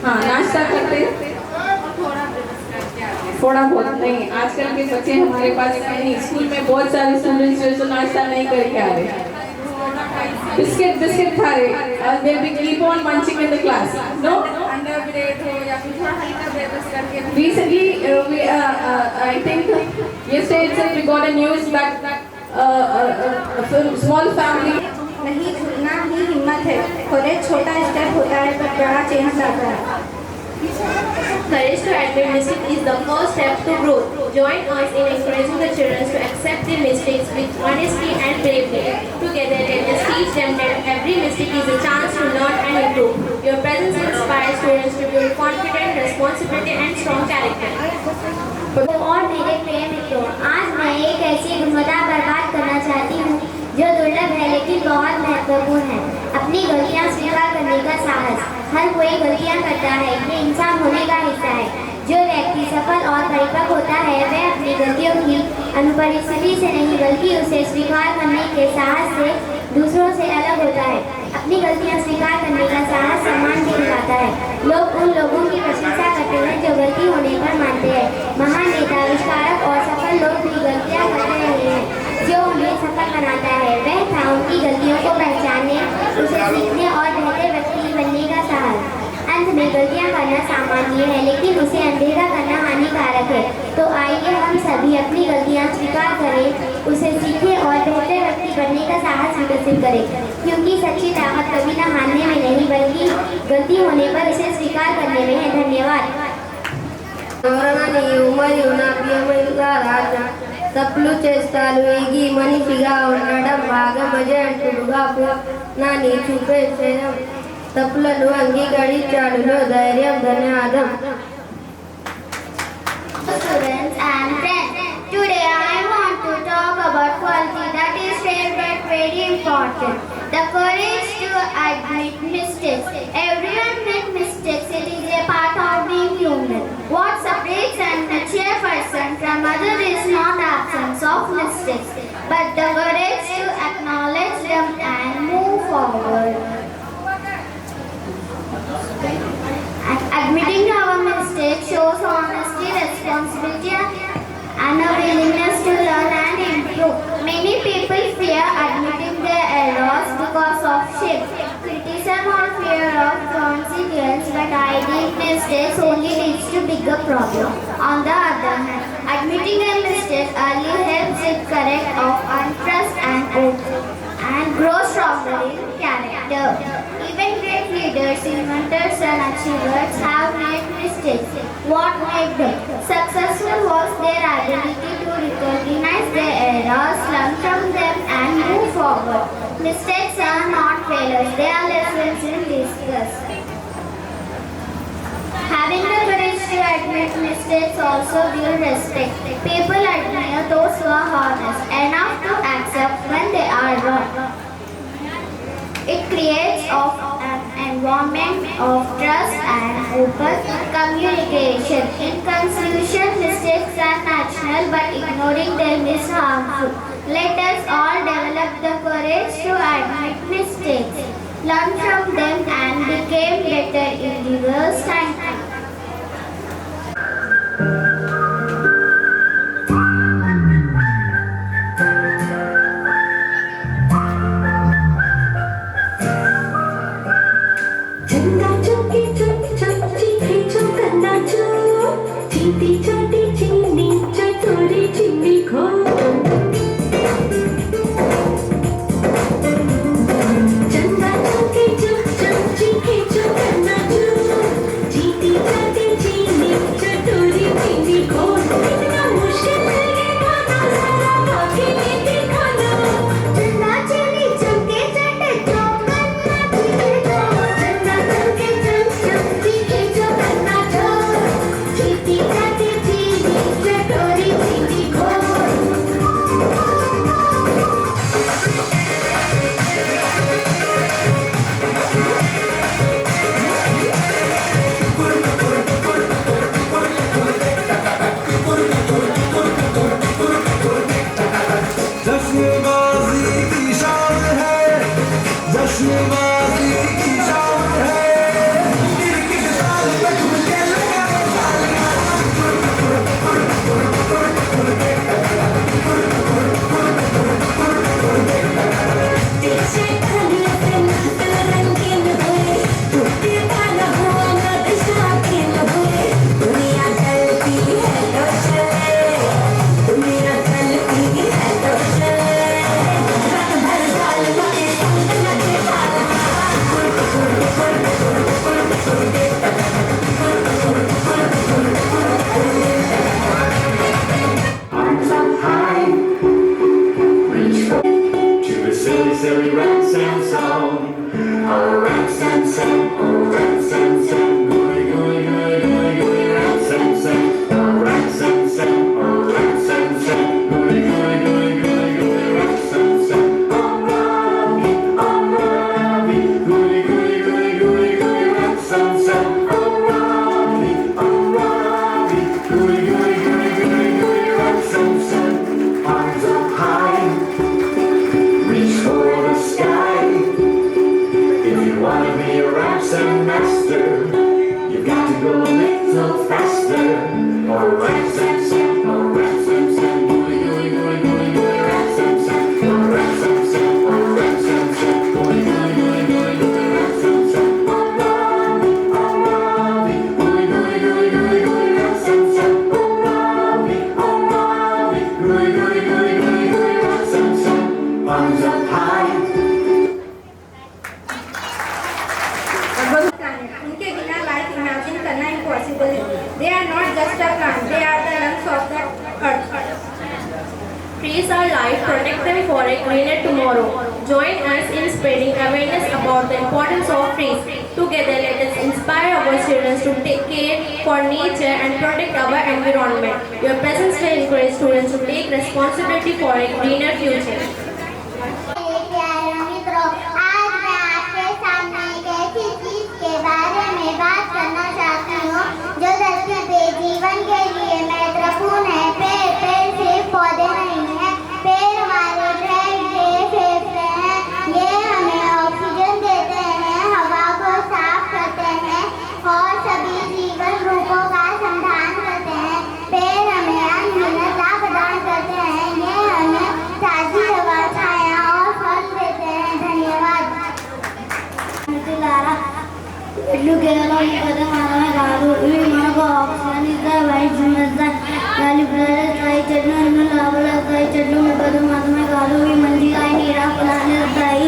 हाँ, नाश्ता करते हैं? थोड़ा बहुत नहीं, आजकल के बच्चे हमारे पास नहीं, स्कूल में बहुत सारे स्टूडेंट्स जो नाश्ता नहीं करके आ रहे, बिस्किट खा रहे और they will keep on munching in the class. No? Under bread हो या फिर थोड़ा हल्का ब्रेकफास्ट करके। Recently, I think yesterday itself we got a news that a small family. नहीं झुकना ही हिम्मत है, और एक छोटा स्टेप होता है पर बड़ा चेंज आता है। Courage to admit mistake is the first step to growth. Join us in encouraging the children to accept their mistakes with honesty and bravery. Together, let us teach them that every mistake is a chance to learn and improve. Your presence inspires students to build confident, responsibility and strong character. और मेरे प्रिय मित्रों, आज मैं एक ऐसी गुणवत्ता बर्बाद करना चाहती हूँ जो दुर्लभ है लेकिन बहुत महत्वपूर्ण है। अपनी गलतियाँ स्वीकार करने का साहस। हर कोई गलतियाँ करता है, ये इंसान होने का हिस्सा है। जो व्यक्ति सफल और परिपक्व होता है वह अपनी गलतियों की अनुपस्थिति से नहीं बल्कि उसे स्वीकार करने के साहस से दूसरों से अलग होता है। अपनी गलतियाँ स्वीकार करने का साहस सम्मान भी दिलाता है। लोग उन लोगों की प्रशंसा करते हैं जो गलती होने पर मानते हैं। महान नेता, आविष्कारक और सफल लोग भी गलतियाँ करते रहे हैं। जो उन्हें सफल बनाता है वह था उनकी गलतियों को पहचानने, उसे सीखने और बेहतर व्यक्ति बनने का साहस। अंत में गलतियाँ करना सामान्य है लेकिन उसे अनदेखा करना हानिकारक है। तो आइए हम सभी अपनी गलतियाँ स्वीकार करें, उसे सीखें और बेहतर व्यक्ति बनने का साहस विकसित करें, क्योंकि सच्ची ताकत कभी न हारने में नहीं बल्कि गलती होने पर उसे स्वीकार करने में है। धन्यवाद। తప్పులు చేస్తాలు ఎగి మనిషిగా ఉండడం బాగా మజా అంటుడుగా నాని చూపేసేయడం తప్పులను అంగీకరించాడులో ధైర్యం ధన్యవాదం. Students and friends, today I want to talk about quality that is rare but very important. The courage to admit mistakes. Everyone makes mistakes. It is a part of being human. What separates of mistakes, but the courage to acknowledge them and move forward. Admitting our mistakes shows honesty, responsibility, and a willingness to learn and improve. Many people fear admitting their errors because of shame, criticism, or fear of consequence, but hiding mistakes only leads to bigger problems. On the other hand, admitting a mistake early helps it correct of untrust and grow stronger in character. Even great leaders, inventors, and achievers have made mistakes. What made them successful was their ability to recognize their errors, learn from them, and move forward. Mistakes are not failures, they are lessons in disguise. Having the courage to admit mistakes also build respect. People admire those who are honest enough to accept when they are wrong. It creates an environment of trust and open communication. In conclusion, mistakes are natural, but ignoring them is harmful. Let us all develop the courage to admit mistakes, learn from them, and become better individuals. Thank you. They are not just a plant, they are the lungs of the earth. Trees are life, protect them for a greener tomorrow. Join us in spreading awareness about the importance of trees. Together, let us inspire our children to take care for nature and protect our environment. Your presence will encourage students to take responsibility for a greener future. जो धरती पे जीवन के लिए महत्वपूर्ण है। पेड़ सिर्फ पौधे नहीं है, Tulara. Look at all the Mara, we Margo, Oxford is the white Jumazan, Galibra, Sai Chadnu, Lavara, Sai Chadnu, Padma Galu, Mandiga, Nira, Pulana, Sai.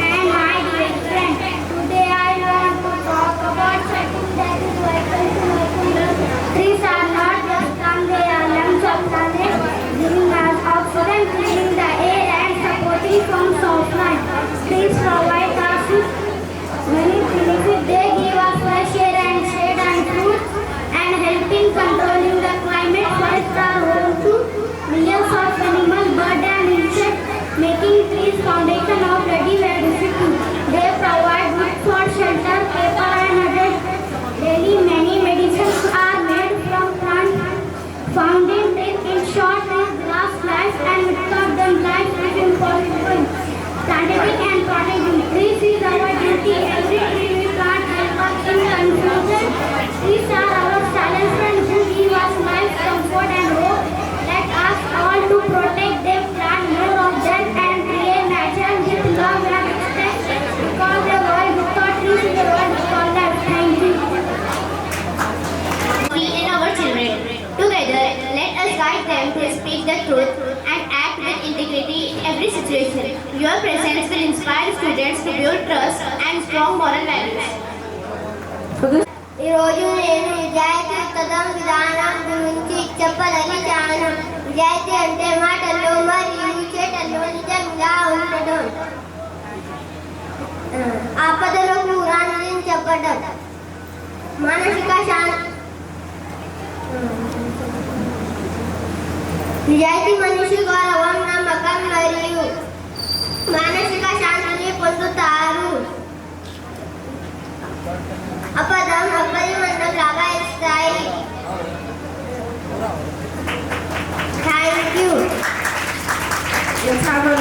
And my dear friend, today I want to talk about something that is vital to my trees are not just come, they are lungs of planet, giving us oxygen, cleaning the air and supporting from soft light. Trees provide us with many benefits. They give us fresh air and shade and fruits and helping controlling the climate. Forests are home to millions of animals, birds and insects, making trees foundation of biodiversity. They provide wood for shelter, paper and others. Daily many medicines are made from plants found in trees. In short, trees grass life and without them life is impossible. Scientific and protecting trees is our duty. Every tree we plant helps us in confusion. Trees are our silent friends who give us life, comfort and hope. Let us all to protect them, plant more of them and create nature with love and respect. Because the world without trees is a world without life. Thank you. We and our children. Together, let us guide them to speak the truth and act with integrity in every situation. Your presence will inspire students to build trust and strong moral values. ఈరోజు నేను విద్యార్థి ఉత్తదం విధానం గురించి చెప్పాలని చాను. విద్యార్థి అంటే మాటల్లో మరియు చేతల్లో నిజంగా ఉండడం, ఆపదలకు రాని చెప్పడం, మానసిక శాంతి. నిజాయితీ మనిషి గౌరవం, నమ్మకం మరియు మానసిక శాంతిని పొందుతారు. అపదం అపరిమంతం లాగా ఇస్తాయి. Thank you.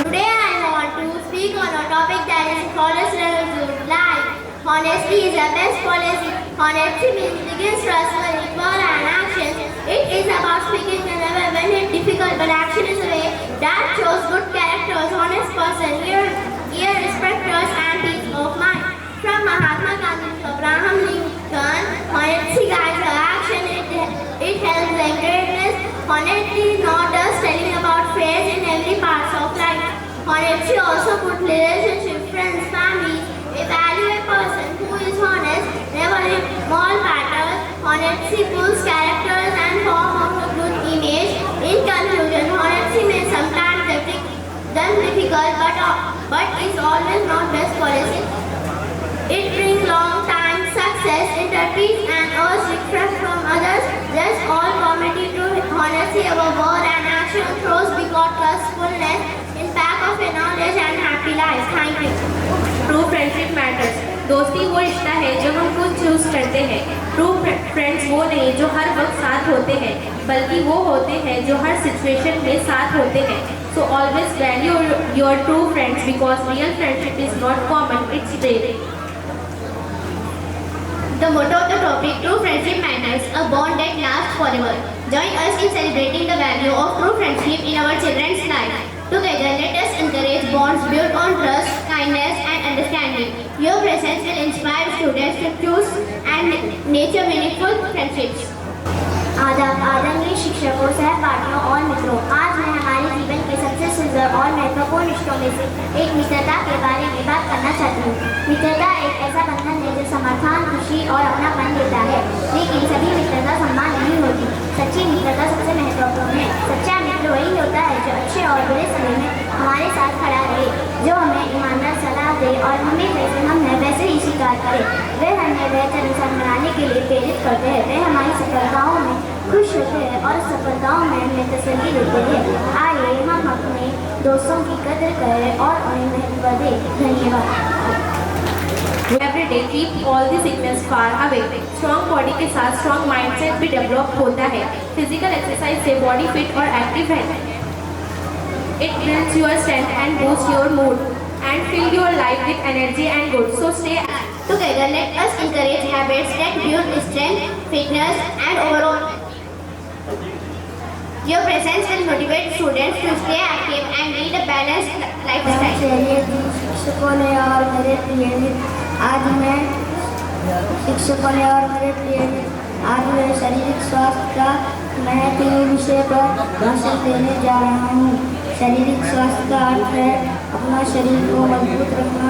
Today I want to speak on a topic that is honest relationship life. Honesty is the best policy. Honesty means begins trust when it word and action. It is about speaking whenever when it's difficult, but action is a way that shows good characters. Honest person, here respecters and peace of mind. From Mahatma Gandhi to Abraham Lincoln, honesty guides our action. It helps like greatness. Honesty is not just telling about faith in every part of life. Honesty also puts relationships, friends, families. A valuable person who is honest never in small matters. Honesty builds characters and forms a good image. In conclusion, honesty may sometimes be done difficult, but is always not best policy. It brings long-time success, integrity, and earns respect from others. Thus, all committed to honesty our word and action throws because trustfulness, impact of a knowledge and happy life. Thank you. True friendship matters. दोस्ती वो रिश्ता है जो हम खुद choose करते हैं। True friends वो नहीं जो हर वक्त साथ होते हैं, बल्कि वो होते हैं जो हर सिचुएशन में साथ होते हैं। So always value your true friends because real friendship is not common, it's rare. The motto of the topic, True Friendship Matters, a bond that lasts forever. Join us in celebrating the value of true friendship in our children's life. Together, let us encourage bonds built on trust, kindness and understanding. Your presence will inspire students to choose and nurture meaningful friendships. आदाब आदरणीय शिक्षकों, सहपाठियों और मित्रों, आज मैं हमारे जीवन के सबसे सुंदर और महत्वपूर्ण रिश्तों में से एक मित्रता के बारे में बात करना चाहती हूँ। मित्रता एक ऐसा बंधन है जो समर्थन, खुशी और अपनापन देता है, लेकिन सभी मित्रता समान नहीं होती। सच्ची मित्रता सबसे महत्वपूर्ण है। सच्चा मित्र वही होता है जो अच्छे और बुरे समय में हमारे साथ खड़ा रहे, जो हमें ईमानदार सलाह दे और हमें जैसे हम हैं वैसे ही स्वीकार करे। वे हमें बेहतर इंसान बनाने के लिए प्रेरित करते हैं। वे हमारी सफलताओं में खुश होते हैं और सफलताओं में हमें तसल्ली देते हैं। आइए हम अपने दोस्तों की कदर करें और उन्हें महत्व दें। धन्यवाद। Every day keep all the sickness far away. Strong body के साथ strong mindset भी develop होता है। Physical exercise से body fit और active रहता है। It builds your strength and boosts your mood and fill your life with energy and good. So stay together. Let us encourage habits that build strength, fitness, and overall Your presence will motivate students to stay active and lead a balanced lifestyle. शिक्षकों ने और मेरे प्रिय आज मैं शारीरिक स्वास्थ्य का महत्वपूर्ण विषय पर भाषण देने जा रहा हूँ। शारीरिक स्वास्थ्य का अर्थ है अपना शरीर को मजबूत रखना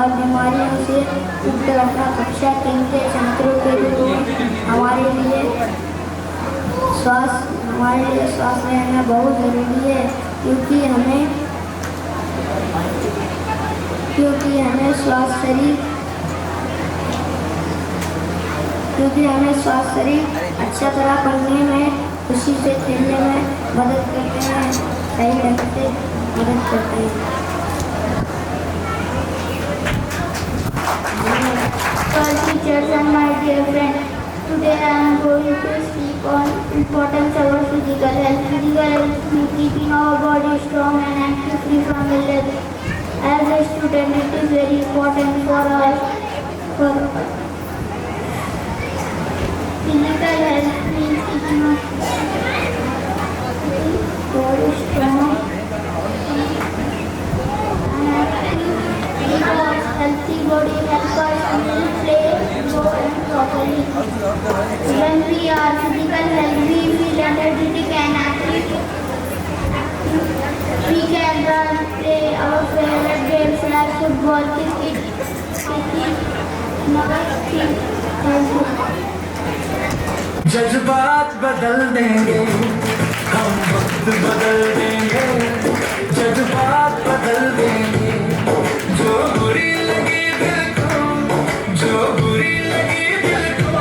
और बीमारियों से मुक्त रखना। कक्षा 3 के छात्रों के रूप में हमारे लिए स्वास्थ्य रहना बहुत ज़रूरी है, क्योंकि हमें स्वास्थ्य शरीर अच्छा तरह पढ़ने में, खुशी से खेलने में मदद करते हैं, सही ढंग से मदद करते हैं। Teachers and my dear friends, today I am going to speak on importance of physical health. Physical health means keeping our body strong and active, free from illness. As a student, it is very important for us. Physical health means keeping our body strong and active, because healthy body helps us to play, grow and properly. When we are physical healthy, we feel energetic and active. We can run, play our favorite games like football, cricket, जज्बात बदल देंगे हम, वक्त बदल देंगे, जज्बात बदल देंगे। जो बुरी लगी दिल को,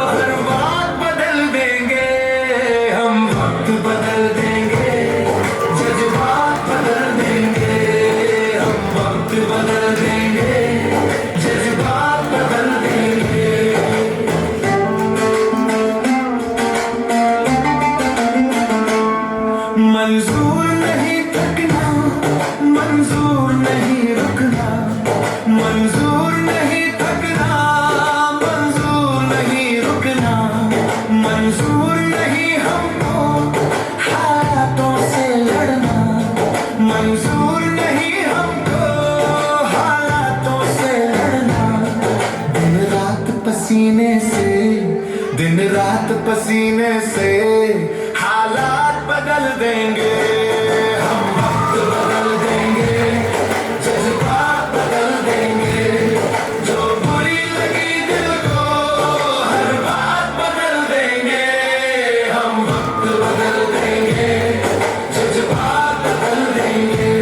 हर बात बदल देंगे हम, वक्त बदल देंगे, जज्बात बदल देंगे हम, वक्त बदल देंगे, जज्बात बदल देंगे। मंजूर नहीं थकना, मंजूर नहीं रुकना, मंजूर नहीं थकना, मंजूर नहीं रुकना, मंजूर नहीं हमको हालातों से लड़ना, मंजूर नहीं हमको हालातों से लड़ना। दिन रात पसीने से हालात बदल देंगे हम, वक्त बदल देंगे, जज्बात बदल देंगे। जो बुरी लगी दिल को, हर बात बदल देंगे हम, वक्त बदल देंगे, जज्बात बदल देंगे।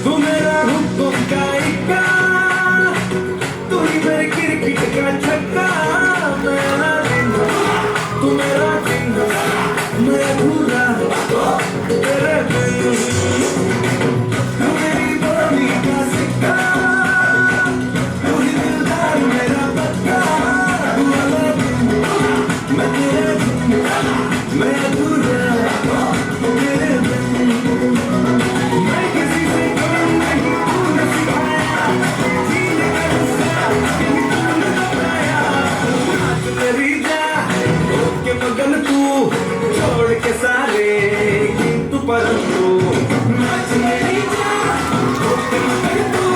तू मेरा हुक्म का इक्का, तू ही मेरे क्रिकेट का छक्का, तू मेरा दिन, मैं अधूरा तेरे बिन, तू मेरी बोली का सिक्का, तू ही दिलदार मेरा पक्का, तू वाला दिन, मैं तेरे बिन, मैं अधूरा तेरे बिन। मैं किसी से कम नहीं, तूने सिखाया जीने का गुस्सा, यही तूने बताया। आज मेरी के मगन तू छोड़ के सारे किंतु परंतु, नाच मेरी के मगन तू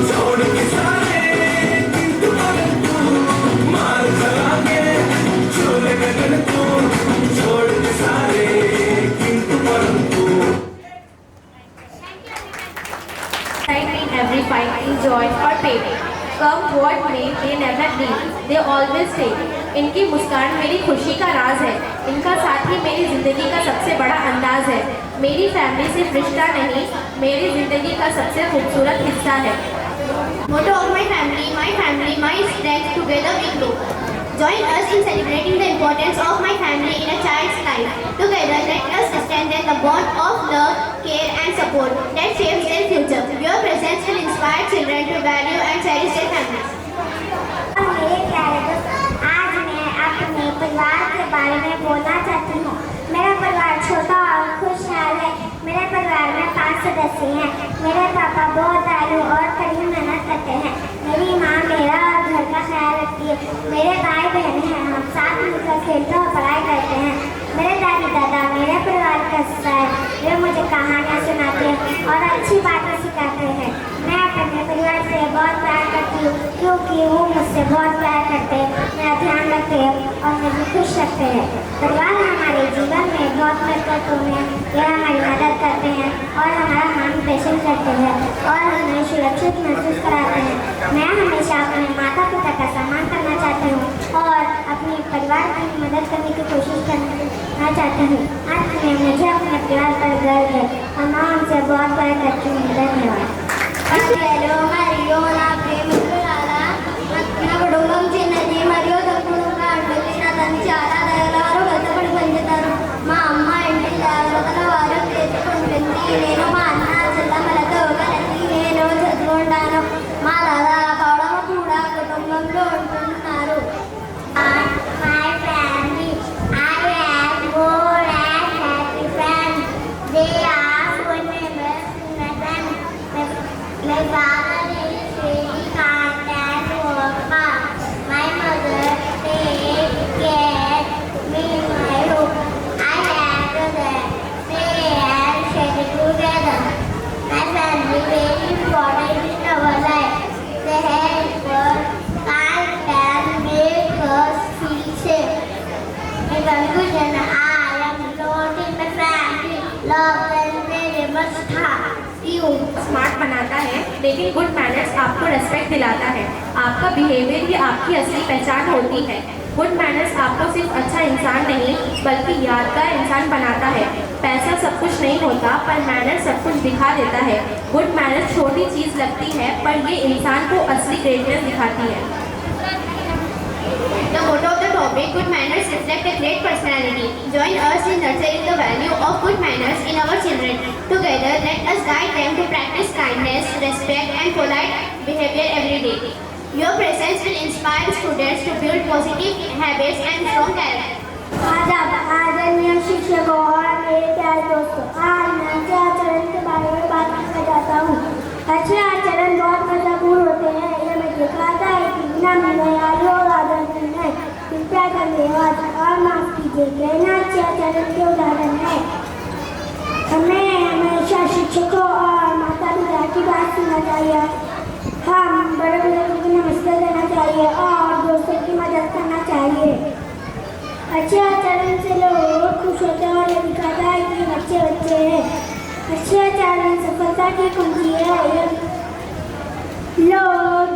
छोड़ के सारे किंतु परंतु, मार चला के छोड़ गगन तू छोड़ के सारे किंतु परंतु। In every fight, in joy or pain, come what may, they never leave. They always stay. इनकी मुस्कान मेरी खुशी का राज है, इनका साथ ही मेरी ज़िंदगी का सबसे बड़ा अंदाज है। मेरी फैमिली सिर्फ रिश्ता नहीं, मेरी ज़िंदगी का सबसे खूबसूरत हिस्सा है। Motto of my family, my strength, together we grow. Join us in celebrating the importance of my family in a child's life. Together, let us strengthen the bond of love, care and support that shapes their future. Your presence will inspire children to value and cherish their families. मेरे प्यारे दोस्त, आज मैं अपने परिवार के बारे में बोलना चाहती हूँ। मेरा परिवार छोटा और खुशहाल है। मेरे परिवार में 5 सदस्य हैं। मेरे पापा बहुत दयालु और कड़ी मेहनत करते हैं। मेरी माँ मेरा और घर का ख्याल रखती है। मेरे भाई बहन हैं, हम साथ मिलकर खेलते और पढ़ाई करते हैं। मेरे दादी दादा मेरे परिवार का हिस्सा है। वे मुझे कहानियाँ सुनाते हैं और अच्छी बातें सिखाते हैं। मैं अपने परिवार से बहुत प्यार करती हूँ क्योंकि वो मुझसे बहुत प्यार करते हैं, मेरा ध्यान रखते हैं और मुझे खुश रखते हैं। परिवार हमारे जीवन में बहुत महत्वपूर्ण है। वे हमारी मदद करते हैं और हमारा मार्गदर्शन करते हैं और हमें सुरक्षित महसूस कराते हैं। मैं हमेशा अपने माता पिता का सम्मान करना चाहती हूँ और अपने परिवार की मदद करने की कोशिश करना चाहती हूँ। अंत में मुझे अपने परिवार पर गर्व है और मैं उनसे बहुत प्यार करती हूँ। धन्यवाद। Mario na premulala na kodongam chinnadi Mario takkunuga adalina tanchara dayalaru kasapadi panchitaru ma amma inti jagrataga varu techukuntundi nenu ma anna chellamalatho kalasi nenu chadukundanu ma dada pavadama kuda kutumbanlo untunnaru. My family, I have more and happy friends. They are good members in my family. My father is really kind and work hard. My mother takes care of me in my room. I have brothers. They are shared together. My family is very important in our life. They help us, kind and make us feel safe. In conclusion, I am alone in my family. Love them very much hard. Smart बनाता है, लेकिन good manners आपको respect दिलाता है। आपका behaviour ही आपकी असली पहचान होती है। गुड मैनर्स आपको सिर्फ अच्छा इंसान नहीं बल्कि यादगार इंसान बनाता है। पैसा सब कुछ नहीं होता पर मैनर्स सब कुछ दिखा देता है। गुड मैनर्स छोटी चीज़ लगती है पर ये इंसान को असली ग्रेटनेस दिखाती है। The motto of the topic, good manners reflect a great personality. Join us in nurturing the value of good manners in our children. Together, let us guide them to practice kindness, respect and polite behavior every day. Your presence will inspire students to build positive habits and strong character. आदरणीय शिक्षकों और मेरे प्यारे दोस्तों, आज मैं अच्छे आचरण के बारे में बात करना चाहता हूँ। अच्छे आचरण बहुत महत्वपूर्ण होते हैं। यह मैं दिखाता है कि बिना मर्यादा और आदर है। कृपया धन्यवाद और माफ कीजिए। कहना अच्छे आचरण के उदाहरण है। हमें हमेशा शिक्षकों और माता पिता की बात सुनना चाहिए। हम बड़े बुजुर्गों को नमस्ते देना चाहिए और दोस्तों की मदद करना चाहिए। अच्छे आचरण से लोग खुश होते हैं और ये दिखाता है कि अच्छे बच्चे हैं। अच्छे आचरण सफलता की कुंजी है। लोग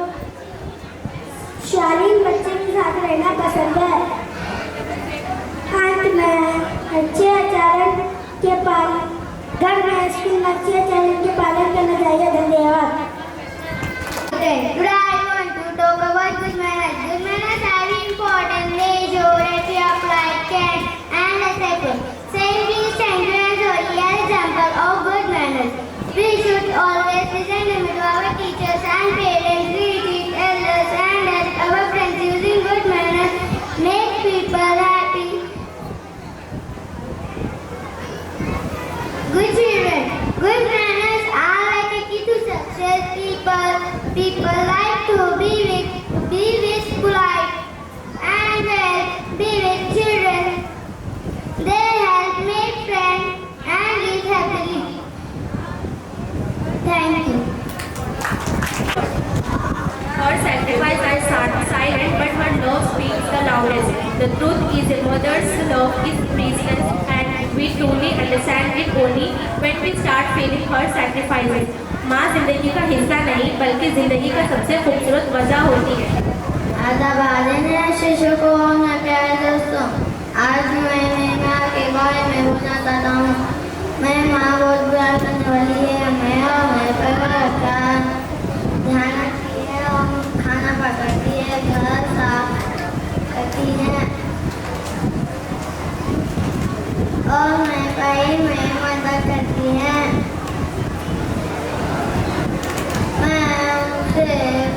शालीन बच्चे के साथ रहना पसंद है। अंत में अच्छे आचरण के पालन घर में स्कूल में अच्छे आचरण के पालन करना चाहिए। धन्यवाद। Today I want to talk about good manners. Good manners are important ways that we apply care and respect. Saying please, thank you and sorry are example of good manners. We should always listen to our teachers and parents. We teach elders and help our friends using good manners. Make people happy. Good children. Good manners are like a key to success. People like to be with polite and be with children. They help make friends and live happily. Thank you. Her sacrifice are silent, but her love speaks the loudest. The truth is, a mother's love is priceless, and we truly understand it only when we start feeling her sacrifices. माँ जिंदगी का हिस्सा नहीं बल्कि जिंदगी का सबसे खूबसूरत वजह होती है। आदाब शिक्षकों और प्यारे दोस्तों, आज मैं माँ के बारे में बोलना चाहता हूँ। मैं माँ बहुत प्यार करने वाली है। मैं और मेरे परिवार का ध्यान रखती है और खाना पकाती है, घर साफ करती है और मैं पढ़ाई में मदद करती है। मैं उनसे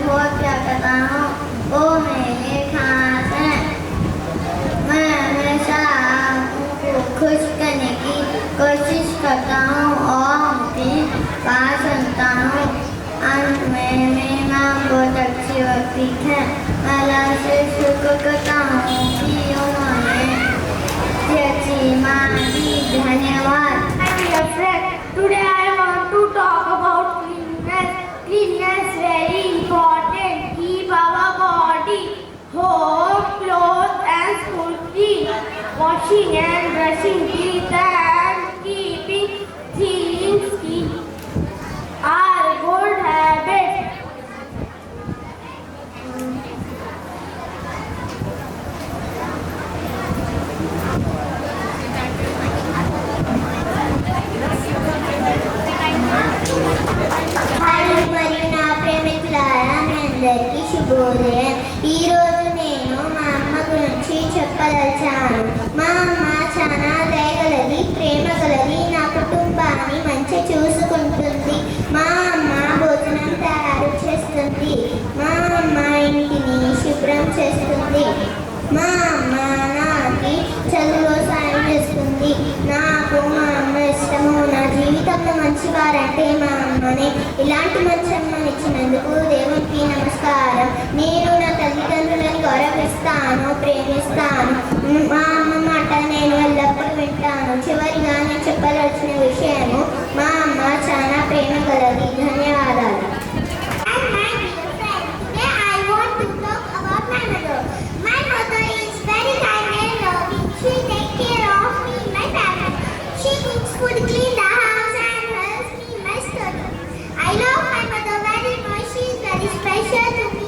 बहुत प्यार करता हूँ। वो मेरे खास हैं। मैं हमेशा उनको खुश करने की कोशिश करता हूँ और उनकी बात सुनता हूँ। अंत में मेरी माँ बहुत अच्छी washing and brushing teeth and keeping things clean are good habits. మరియు నా ప్రేమికులారా మీ అందరికీ శుభోదయం. ఈరోజు నేను మా అమ్మ గురించి చెప్పదలిచాను. మా అమ్మ చాలా దయగలది, ప్రేమ గలది, నా కుటుంబాన్ని మంచి చూసుకుంటుంది. మా అమ్మ భోజనం తయారు చేస్తుంది. మా అమ్మ ఇంటిని శుభ్రం చేస్తుంది. మా అమ్మ నాకు చదువులో సాయం చేస్తుంది. నాకు మా అమ్మ ఇష్టము. నా జీవితంలో మంచివారంటే మా అమ్మనే. ఇలాంటి మంచి అమ్మని ఇచ్చినందుకు దేవునికి నమస్కారం. నేను నా తల్లిదండ్రులను గౌరవిస్తాను, ప్రేమిస్తాను. మా అమ్మ మాట నేను ఎల్లప్పుడూ వింటాను. చివరిగా నేను చెప్పదలచిన విషయము, మా అమ్మ చాలా ప్రేమ గలది. ధన్యవాదాలు. Food, clean the house and helps me in my study. I love my mother very much. She is very special to me.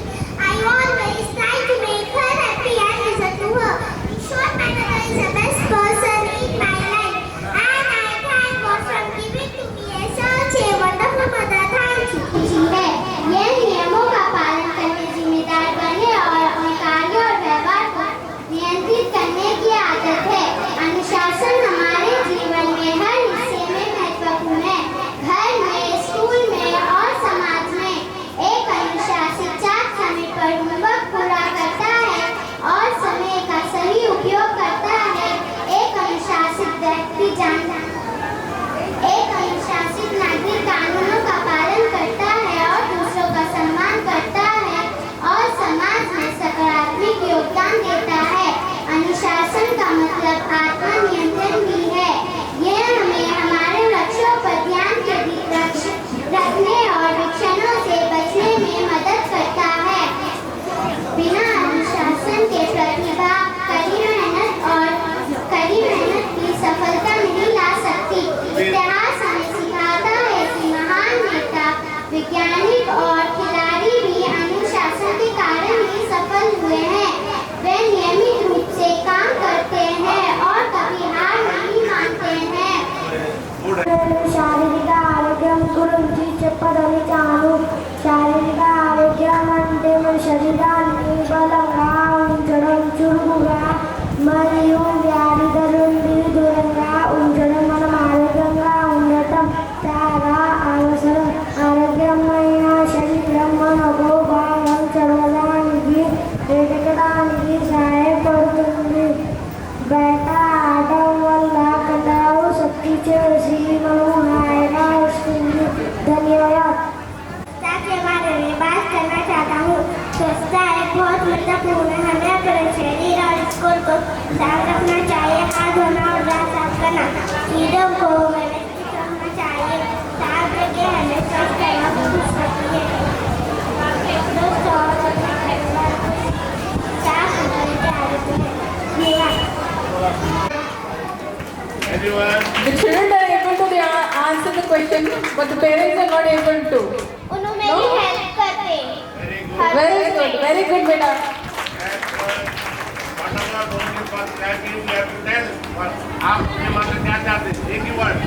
I always try to make her happy and listen to her. In short, my mother is the best person in my life. And I thank God for giving to me such a wonderful mother. Thank you. ये नियमों का पालन करके जिम्मेदार बने और अपने कार्य और व्यवहार को नियंत्रित करने की आदत है. अनुशासन हमारे जीवन में हर हिस्से में महत्वपूर्ण है. घर में, स्कूल में और समाज में एक अनुशासित छात्र समय पर होमवर्क पूरा करता है और समय का सही उपयोग करता है. एक अनुशासित व्यक्ति एक अनुशासित नागरिक कानूनों का पालन करता है और दूसरों का सम्मान करता है और समाज में सकारात्मक योगदान देता है. अनुशासन का मतलब आत्मनियंत्रण भी है. यह हमें हमारे लक्ष्यों पर ध्यान केंद्रित रखने और विक्षणों से बचने में मदद करता है. बिना अनुशासन के प्रतिभा, कड़ी मेहनत की सफलता नहीं ला सकती. इतिहास हमें सिखाता है कि महान नेता, वैज्ञानिक और खिलाड़ी भी अनुशासन के कारण ही सफल हुए हैं. वे नियमित रूप से काम करते हैं और कभी हार नहीं मानते हैं. శారీరక ఆరోగ్యం గురించి చెప్పదలిచాను. శారీరక ఆరోగ్యం అంటే మన శరీరాన్ని బలంగా ఉంచడం, చురుకుగా మరియు వ్యాధుల నుండి దూరంగా ఉంచడం, మనం ఆరోగ్యంగా ఉండటం చాలా అవసరం. ఆరోగ్యమైన శరీరం మనకు భాగం చదవడానికి, ఎదగడానికి సహాయపడుతుంది. బయట ఆడటం వల్ల కండరాలు శక్తి చేసి మనం హాయిగా వస్తుంది. ధన్యవాదాలు. के बारे में बात करना चाहता हूँ. स्वच्छता एक बहुत महत्वपूर्ण है. हमें अपने शरीर और स्कूल को साफ रखना चाहिए. हाथ धोना और दांत साफ करना. चीजों को व्यवस्थित रखना चाहिए. साफ जगह हमें स्वस्थ रहना खुश रखती है. दोस्तों, साफ सुथरी आदत है. The children are able to answer the question, but the parents are not able to. मेरी हेल्प करते. Very good बेटा. आप अपने माता क्या चाहते हैं? एक ही word.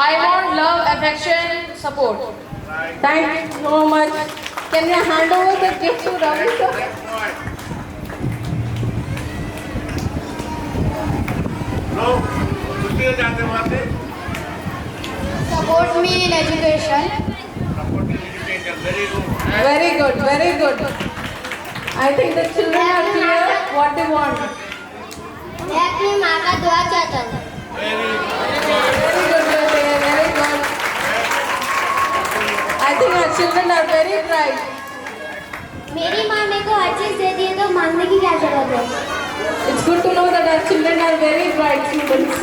I want love, affection, support. Thank you so much. Can you hand over the gift to Ravi sir? Support me in education. Very good, very good. I think the children are clear what they want. मैं अपनी माँ का दुआ चाहता हूँ. Very good, very good. I think our children are very bright. मेरी माँ मेरे को हर चीज दे दी है, तो मांगने की क्या जरूरत है? It's good to know that our children are very bright students.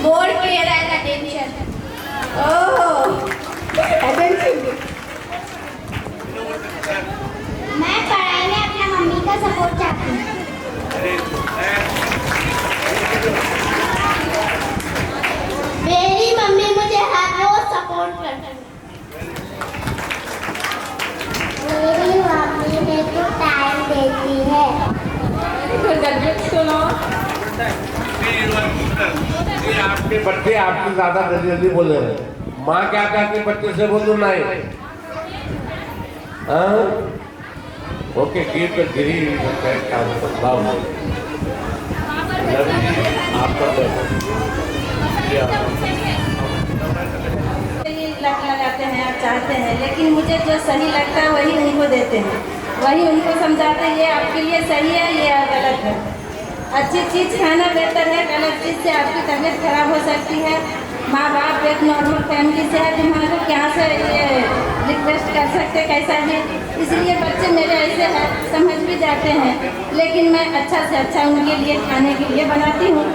More care and attention. Oh, attention सुनो। ये आपके बच्चे आपसे ज्यादा जल्दी बोल रहे हैं। माँ क्या कहती है बच्चे से बोलो नहीं। ओके गिर तो गिरी आपका लगाते हैं आप चाहते हैं, लेकिन मुझे जो सही लगता है वही उनको देते हैं, वही उनको समझाते हैं ये आपके लिए सही है, ये गलत है। अच्छी चीज़ खाना बेहतर है, गलत चीज़ से आपकी तबीयत खराब हो सकती है। माँ बाप एक नॉर्मल फैमिली से है, तुम्हारे क्या से ये रिक्वेस्ट कर सकते कैसा है, इसलिए बच्चे मेरे ऐसे हैं समझ भी जाते हैं, लेकिन मैं अच्छा से अच्छा उनके लिए खाने के लिए बनाती हूँ।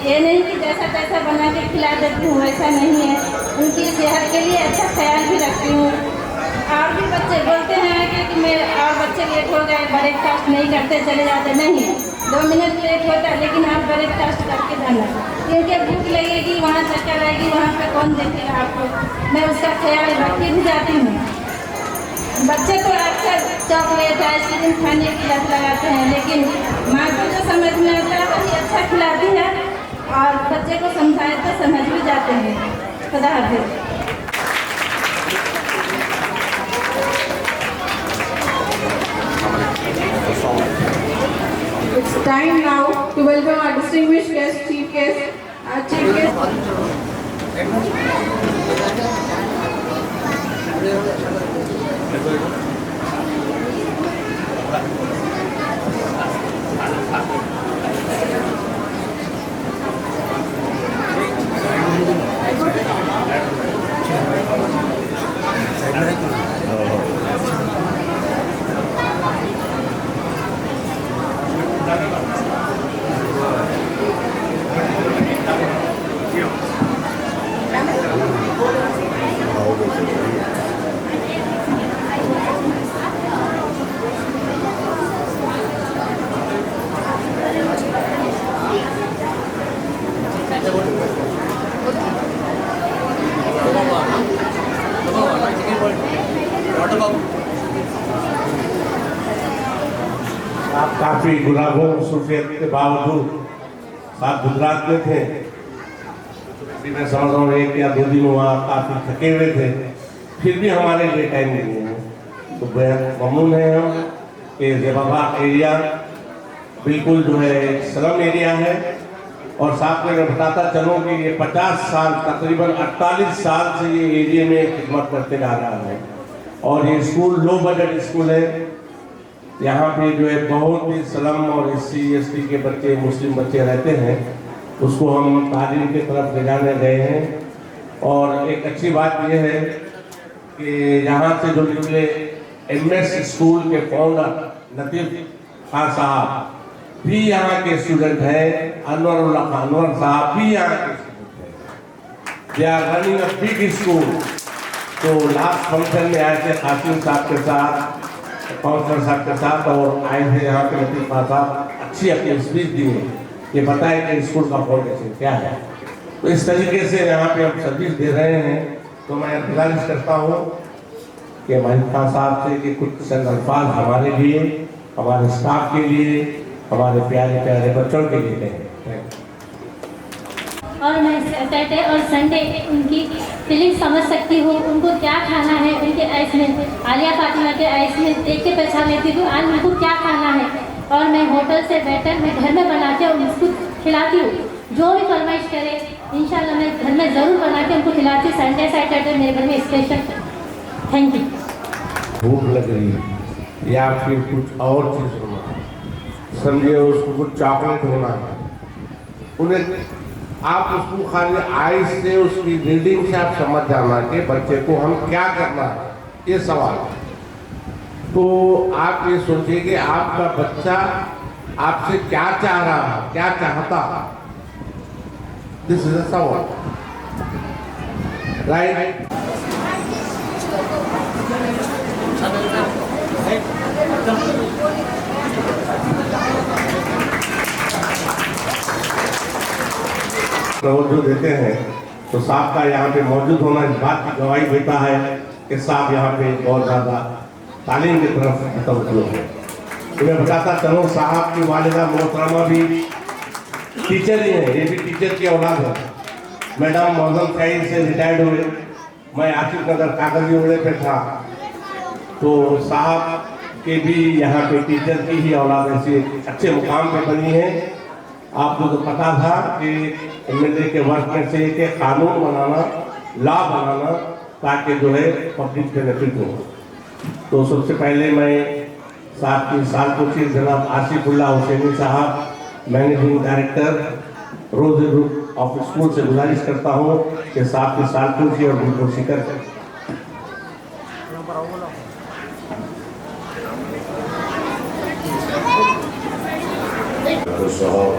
ये नहीं कि जैसा तैसा बना के खिला देती हूँ, ऐसा नहीं है। उनकी सेहत के लिए अच्छा ख्याल भी रखती हूँ। और भी बच्चे बोलते हैं कि मेरे और बच्चे लेट हो गए, ब्रेकफास्ट नहीं करते चले जाते, नहीं 2 मिनट लेट होता है, लेकिन आप ब्रेकफास्ट करके जाना, क्योंकि भूख लगेगी, वहाँ चक्कर आएगी, वहाँ पे कौन देखेगा आपको। मैं उसका ख्याल रखती भी जाती हूँ। बच्चे तो अक्सर चॉकलेट आइसक्रीम खाने की लत लगाते हैं, लेकिन माँ को जो समझ में आता है वही अच्छा खिलाती है, और बच्चे को समझाए तो समझ भी जाते हैं। खुदा हाफिज़। It's time now to welcome our distinguished guest, Chief Guest. आप काफी गुनाहों सूफियत के बावजूद आप गुजरात में थे। मैं समझ रहा हूँ 1 या 2 दिन वहाँ काफी थके हुए थे, फिर भी हमारे लिए टाइम नहीं है। तो बेहद ममनून है हम कि ज़ेबाबाद एरिया बिल्कुल जो है स्लम एरिया है, और साथ में मैं बताता चलूँ कि ये 50 साल तकरीबन 48 साल से ये एरिया में खिदमत करते जा रहा है। और ये स्कूल लो बजट स्कूल है। यहाँ पे जो है बहुत ही स्लम और SC ST के बच्चे, मुस्लिम बच्चे रहते हैं, उसको हम तालीम की तरफ ले जाने गए हैं। और एक अच्छी बात यह है कि यहाँ से जो निकले MS स्कूल के फाउंडर लतीफ़ खान साहब भी यहाँ के स्टूडेंट हैं, अनवर साहब भी यहाँ के स्टूडेंट हैं। They are running a big school. तो लास्ट फंक्शन में आए थे कासिम साहब के साथ, काउंसलर साहब के साथ, और आए थे यहाँ के लतीफ़ खान साहब, अच्छी अपनी स्पीच दी है, ये बताए कि स्कूल का फाउंडेशन क्या है। तो इस तरीके से यहाँ पे हम सर्विस दे रहे हैं। तो मैं गुजारिश करता हूँ कि माहिद खान साहब से कि कुछ चंद अल्फाज हमारे लिए, हमारे स्टाफ के लिए, हमारे प्यारे प्यारे बच्चों के लिए हैं। और मैं सैटरडे और संडे उनकी फीलिंग समझ सकती हूँ, उनको क्या खाना है, उनके आइस में आलिया फातिमा के आइस में देख के पहचान लेती हूँ आज उनको क्या खाना है। और मैं होटल से बेटर मैं घर में बना के उनको खिलाती हूँ, जो भी फरमाइश करे इंशाल्लाह मैं घर में ज़रूर बना के उनको खिलाती हूँ। संडे सैटरडे मेरे घर में स्पेशल। Thank you. भूख लग रही है या फिर कुछ और चीज़ होना, समझिए उसको कुछ चॉकलेट होना है, उन्हें आप उसको खाली आइस से, उसकी रीडिंग से आप समझ जाना कि बच्चे को हम क्या करना है, ये सवाल। तो आप ये सोचिए कि आपका बच्चा आपसे क्या चाह रहा है, क्या चाहता है। दिस इज अ सवाल, राइट? तवज्जो देते हैं तो साहब का यहाँ पे मौजूद होना इस बात की गवाही देता है कि साहब यहाँ पे बहुत ज़्यादा तालीम की तरफ तवज्जो है। मैं बताता चलूँ, साहब की वालिदा मोहतरमा भी टीचर ही है, ये भी टीचर की औलाद है। मैडम मौजम खैर से रिटायर्ड हुए, मैं आसिफ नगर कागजी उड़े पे था, तो साहब के भी यहाँ पे टीचर की ही औलाद ऐसे अच्छे मुकाम पे बनी है। आपको तो पता था कि एमएलए के वर्क में से एक कानून बनाना, लॉ बनाना, ताकि जो है पब्लिक बेनिफिट हो। तो सबसे पहले मैं साहब की साल कुछ जनाब आसिफुल्लाह हुसैनी साहब, managing director Rose group of school से गुजारिश करता हूँ कि साहब की साल कुछ और उनको शिकर करें। साहब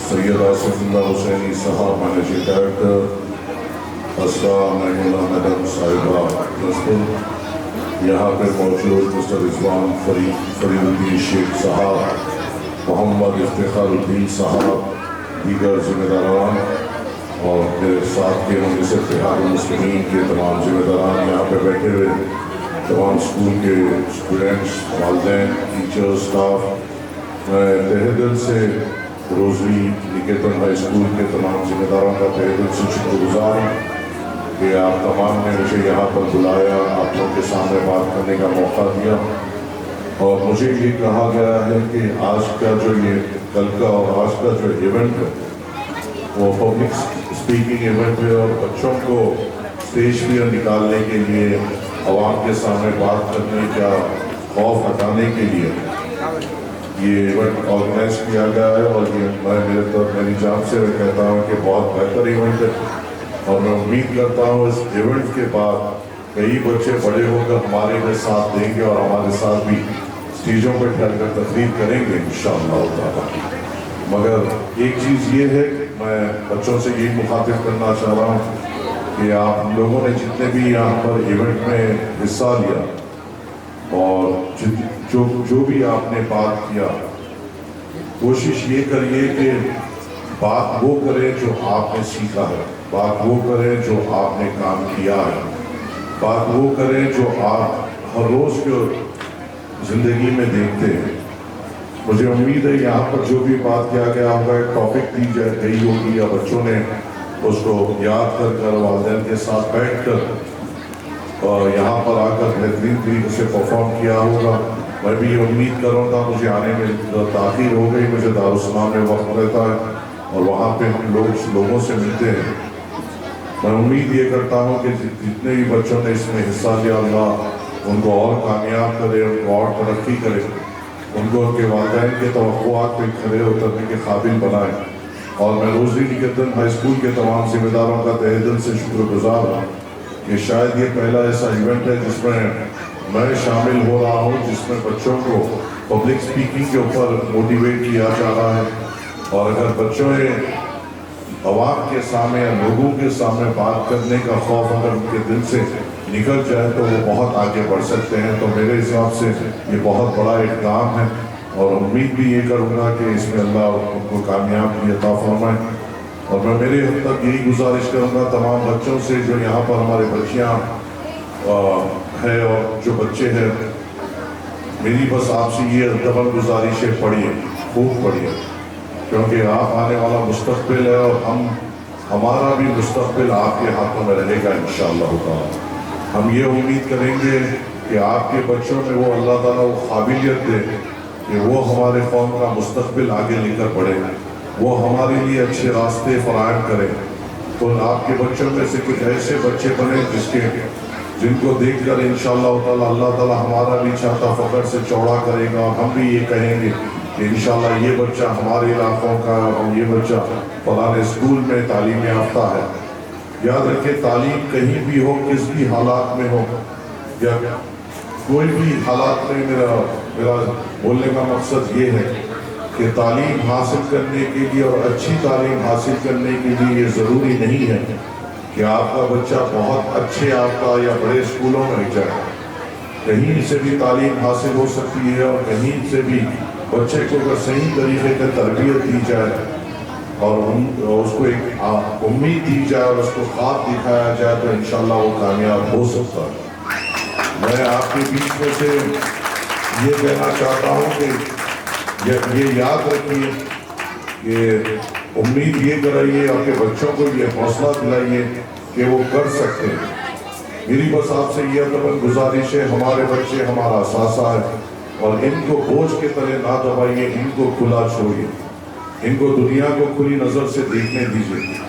सैयद आसिफुल्लाह हुसैनी साहब, मैनेजिंग डायरेक्टर, असरा मैमुना मैडम साहिबा प्रिंसिपल, यहाँ पे मौजूद मिस्टर रिजवान फरीदुद्दीन शेख साहब, मोहम्मद इफ्तिखारुद्दीन साहब, दीगर जिम्मेदारान और मेरे साथ के मजलिस इत्तेहादुल मुस्लिमीन के तमाम जिम्मेदारान, यहाँ पे बैठे हुए तमाम स्कूल के स्टूडेंट्स, वालिदैन, टीचर्स, स्टाफ, मैं तहे दिल से रोजरी निकेतन हाई स्कूल के तमाम जिम्मेदारों का तहे दिल से शुक्रगुजार हूँ कि आप तमाम ने मुझे यहाँ पर बुलाया, आप लोगों के सामने बात करने का मौका दिया। और मुझे ये कहा गया है कि आज का जो ये कल का और आज का जो इवेंट है वो पब्लिक स्पीकिंग इवेंट है और बच्चों को स्टेज पर निकालने के लिए, आवाम के सामने बात करने का खौफ हटाने के लिए ये इवेंट ऑर्गेनाइज किया गया है। और ये मैं मेरी जान से मैं कहता हूँ कि बहुत बेहतर इवेंट है और मैं उम्मीद करता हूँ इस इवेंट के बाद कई बच्चे बड़े होकर हमारे में साथ देंगे और हमारे साथ भी स्टेजों पर ठहरकर तकरीर करेंगे इंशाअल्लाह ताला। मगर एक चीज़ ये है, मैं बच्चों से यही मुखातिब करना चाह रहा हूँ कि आप लोगों ने जितने भी यहाँ पर इवेंट में हिस्सा लिया और जो भी आपने बात किया, कोशिश ये करिए कि बात वो करें जो आपने सीखा है, बात वो करें जो आपने काम किया है, बात वो करें जो आप हर रोज़ की ज़िंदगी में देखते हैं। मुझे उम्मीद है यहाँ पर जो भी बात किया गया होगा, एक टॉपिक दी गई होगी या बच्चों ने उसको याद कर वालिदैन के साथ बैठ कर और यहाँ पर आकर बेहतरीन तरीके से परफॉर्म किया होगा। मैं भी उम्मीद कर रहा था, मुझे आने में ताख़ीर हो गई, मुझे दारुस्सलाम में वक्त रहता है और वहाँ पे हम लोगों से मिलते हैं। मैं उम्मीद ये करता हूँ कि जितने भी बच्चों ने इसमें हिस्सा लिया, अल्लाह उनको और कामयाब करे, उनको और तरक्की करे, उनको उनके वालिदैन के तवक्कुआत पे खड़े उतरने के काबिल बनाए। और मैं रोजरी निकेतन हाई स्कूल के तमाम जिम्मेदारों का तहे दिल से शुक्रगुजार हूँ कि शायद ये पहला ऐसा इवेंट है जिसमें मैं शामिल हो रहा हूँ, जिसमें बच्चों को पब्लिक स्पीकिंग के ऊपर मोटिवेट किया जा रहा है। और अगर बच्चों ने आवाम के सामने या लोगों के सामने बात करने का खौफ अगर उनके दिल से निकल जाए तो वो बहुत आगे बढ़ सकते हैं। तो मेरे हिसाब से ये बहुत बड़ा इक़दाम है और उम्मीद भी ये करूँगा कि इसमें अल्लाह उनको कामयाबी अता फरमाए। और मैं मेरे हद तक यही गुजारिश करूँगा तमाम बच्चों से जो यहाँ पर हमारे बच्चियाँ है और जो बच्चे हैं, मेरी बस आपसे ये डबल गुजारिश है, पढ़िए, खूब पढ़िए, क्योंकि आप आने वाला मुस्तक़बिल है और हमारा भी मुस्तक़बिल आपके हाथों में रहेगा इंशाअल्लाह ताला। हम ये उम्मीद करेंगे कि आपके बच्चों में वो अल्लाह ताला वो काबिलियत दे कि वो हमारे कौम का मुस्तक़बिल आगे लेकर बढ़े, वो हमारे लिए अच्छे रास्ते फराहम करें। तो आपके बच्चों में से कुछ ऐसे बच्चे बने जिनको देखकर इंशाअल्लाह ताला अल्लाह ताला हमारा भी छाता फ़ख्र से चौड़ा करेगा और हम भी ये कहेंगे कि इंशाअल्लाह ये बच्चा हमारे इलाकों का और ये बच्चा फलाने स्कूल में तालीम याफ्ता है। याद रखें, तालीम कहीं भी हो, किस भी हालात में हो या कोई भी हालात में, मेरा बोलने का मकसद ये है कि तालीम हासिल करने के लिए और अच्छी तालीम हासिल करने के लिए ये ज़रूरी नहीं है कि आपका बच्चा बहुत अच्छे आपका या बड़े स्कूलों में जाए। कहीं से भी तालीम हासिल हो सकती है और कहीं से भी बच्चे को अगर सही तरीके से तरबियत दी जाए और उसको एक उम्मीद दी जाए और उसको ख्वाब दिखाया जाए तो इंशाअल्लाह वो कामयाब हो सकता है। मैं आपके बीच में से ये कहना चाहता हूँ कि ये याद रखिए कि उम्मीद ये कराइए, आपके बच्चों को ये हौसला दिलाइए कि वो कर सकते हैं। मेरी बस आपसे ये अदबन गुजारिश है, हमारे बच्चे हमारा असासा है और इनको बोझ के तले ना दबाइए, इनको खुला छोड़िए, इनको दुनिया को खुली नज़र से देखने दीजिए।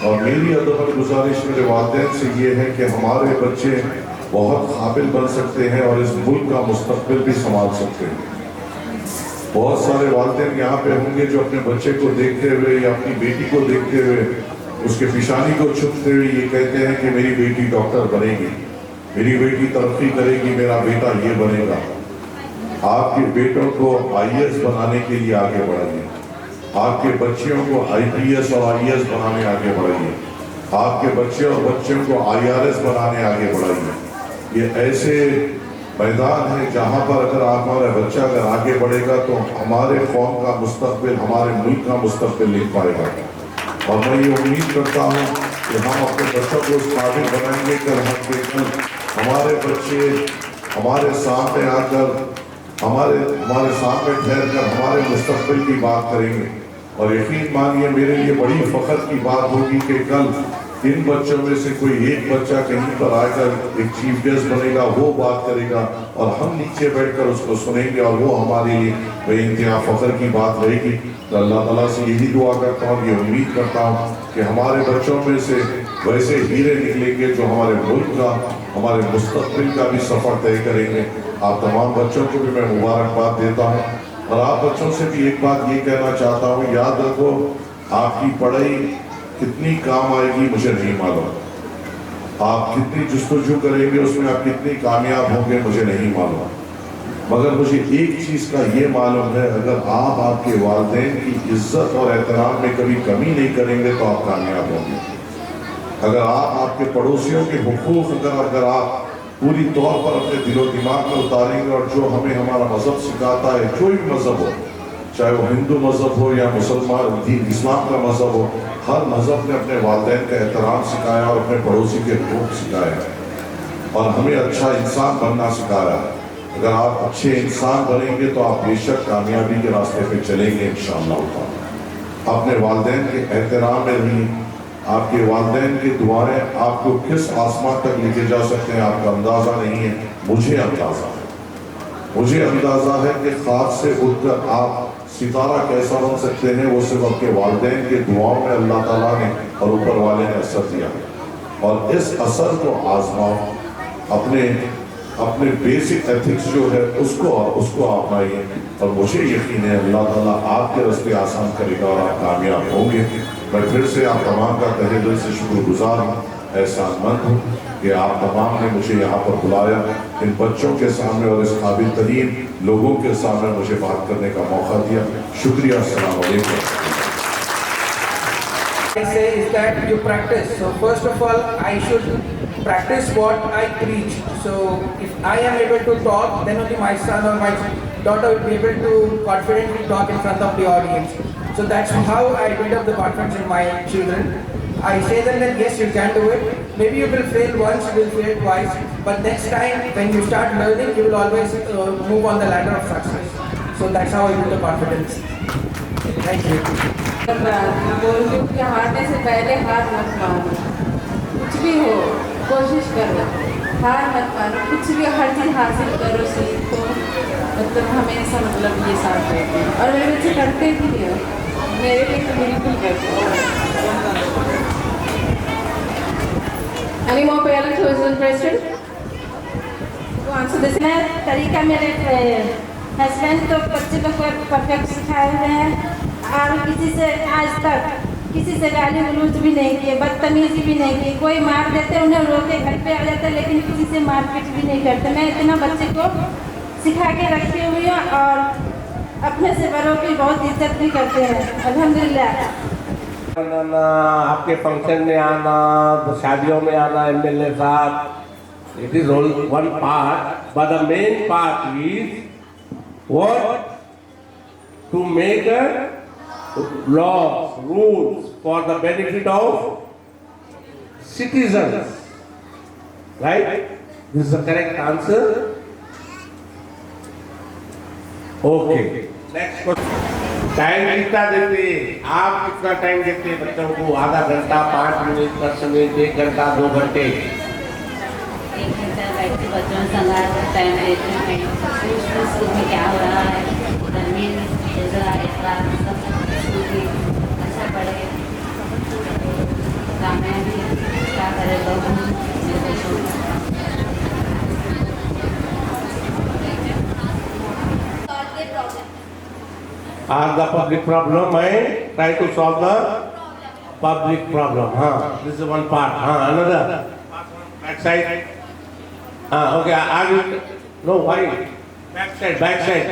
और मेरी अदबन गुजारिश मेरे वालिदैन से ये है कि हमारे बच्चे बहुत काबिल बन सकते हैं और इस मुल्क का मुस्तकबिल भी संभाल सकते हैं। बहुत सारे वालिदैन यहाँ पे होंगे जो अपने बच्चे को देखते हुए या अपनी बेटी को देखते हुए उसके पेशानी को छुपते हुए ये कहते हैं कि मेरी बेटी डॉक्टर बनेगी, मेरी बेटी तरक्की करेगी, मेरा बेटा ये बनेगा। आपके बेटों को IAS बनाने के लिए आगे बढ़ाइए, आपके बच्चियों को IPS और IAS बनाने आगे बढ़ाइए, आपके बच्चे और बच्चियों को IRS बनाने आगे बढ़ाइए। ये ऐसे मैदान है जहाँ पर अगर हमारा बच्चा अगर आगे बढ़ेगा तो हमारे कौम का मुस्तकबिल, हमारे मुल्क का मुस्तकबिल लिख पाएगा। और मैं ये उम्मीद करता हूँ कि हम अपने बच्चों को उस काबिल बनाएंगे कल हमारे बच्चे हमारे सामने आकर हमारे सामने ठहर कर हमारे मुस्तकबिल की बात करेंगे। और यकीन मानिए मेरे लिए बड़ी फ़ख्र की बात होगी कि कल इन बच्चों में से कोई एक बच्चा कहीं पर आकर एक चीफ गेस्ट बनेगा, वो बात करेगा और हम नीचे बैठकर उसको सुनेंगे और वो हमारे लिए बेइंतहा फ़ख्र की बात रहेगी। तो अल्लाह ताला से यही दुआ करता हूँ, ये उम्मीद करता हूँ कि हमारे बच्चों में से वैसे हीरे निकलेंगे जो हमारे मुल्क का, हमारे मुस्तकबिल का भी सफ़र तय करेंगे। आप तमाम बच्चों को भी मैं मुबारकबाद देता हूँ और आप बच्चों से भी एक बात ये कहना चाहता हूँ, याद रखो आपकी पढ़ाई कितनी काम आएगी मुझे नहीं मालूम, आप कितनी जुस्तजू करेंगे उसमें आप कितनी कामयाब होंगे मुझे नहीं मालूम, मगर मुझे एक चीज़ का ये मालूम है, अगर आप आपके वालिदैन की इज्जत और एहतराम में कभी कमी नहीं करेंगे तो आप कामयाब होंगे। अगर आप आपके पड़ोसियों के हुकूक अगर आप पूरी तौर पर अपने दिलो दिमाग में उतारेंगे और जो हमें हमारा मज़हब सिखाता है, कोई भी मज़हब हो, चाहे वो हिंदू मज़हब हो या मुसलमान इस्लाम का मज़हब हो, हर मज़हब ने अपने वालिदैन का एहतराम सिखाया और अपने पड़ोसी के हुकूक सिखाया और हमें अच्छा इंसान बनना सिखाया। अगर आप अच्छे इंसान बनेंगे तो आप बेशक कामयाबी के रास्ते पे चलेंगे इंशाअल्लाह। अपने वालिदैन के एहतराम में रहिए, आपके वालिदैन की दुआएं आपको किस आसमान तक लेके जा सकते हैं आपका अंदाज़ा नहीं है, मुझे अंदाज़ा है। मुझे अंदाज़ा है कि ख्वाब से उठकर आप सितारा कैसा बन सकते हैं, वो सिर्फ आपके वालिदैन के दुआओं में अल्लाह ताला ने और ऊपर वाले ने असर दिया है। और इस असर को आजमाओ, अपने बेसिक एथिक्स जो है उसको अपनाइए और मुझे यकीन है अल्लाह ताला आपके रास्ते आसान करेगा और आप कामयाब होंगे। मैं फिर से आप तमाम का तहे दिल से शुक्रगुजार हूँ, एहसानमंद हूँ कि आप तमाम ने मुझे यहाँ पर बुलाया, इन बच्चों के सामने और इस काबिल तरीन लोगों के सामने मुझे बात करने का मौका दिया। शुक्रिया, अस्सलाम वालेकुम। I say is that you practice. So first of all, I should practice what I preach. So if I am able to talk, then only my son or my daughter will be able to confidently talk in front of the audience. So that's how I build up the confidence in my children. I say them that yes, you can do it. Maybe you will fail once, you will fail twice, but next time when you start learning, you will always move on the ladder of success. So that's how I build the confidence. Thank you. बोलती हूँ कि हारने से पहले हार मत मानो, कुछ भी हो कोशिश करो, हार मत मानो, कुछ भी हर चीज़ हासिल करो, सीखो, मतलब हमेशा मतलब ये साथ रहते हैं और मेरे बच्चे करते भी हैं, मेरे लिए तो बिल्कुल करते हैं। Any more parents who is interested? तो आंसर दे तरीका मेरे हस्बैंड तो बच्चे लोग को परफेक्ट सिखाए हुए हैं और किसी से आज तक किसी से गाली गलौज भी नहीं किए, बदतमीजी भी नहीं की। कोई मार देते उन्हें रोके घर पे आ जाते, लेकिन किसी से मारपीट भी नहीं करते। मैं इतना बच्चे को सिखा के रखी हुई हूँ और अपने से बड़ों की बहुत इज्जत भी करते हैं, अल्हम्दुलिल्लाह। आपके फंक्शन में आना, शादियों में आना, MLA साहब, it is only one part, but the main part is what? To make laws, rules for the benefit of citizens. Right? This is the correct answer. Okay next question. Time कितना देते, आप कितना time देते बच्चों को? आधा घंटा, 5 minute, 10 minute, 1 घंटा, 2 घंटे? 1 घंटा बैठ के बच्चों से टाइम देते हैं, स्कूल में क्या हो रहा है, गर्मी जैसा सब स्कूल की अच्छा पढ़े, रामायण भी क्या करें लोग मेरे बच्चों को। Ask the public problem and try to solve the public problem. This is one part. Another. Back side. Okay. Are you? No. Why? Back side. Back side.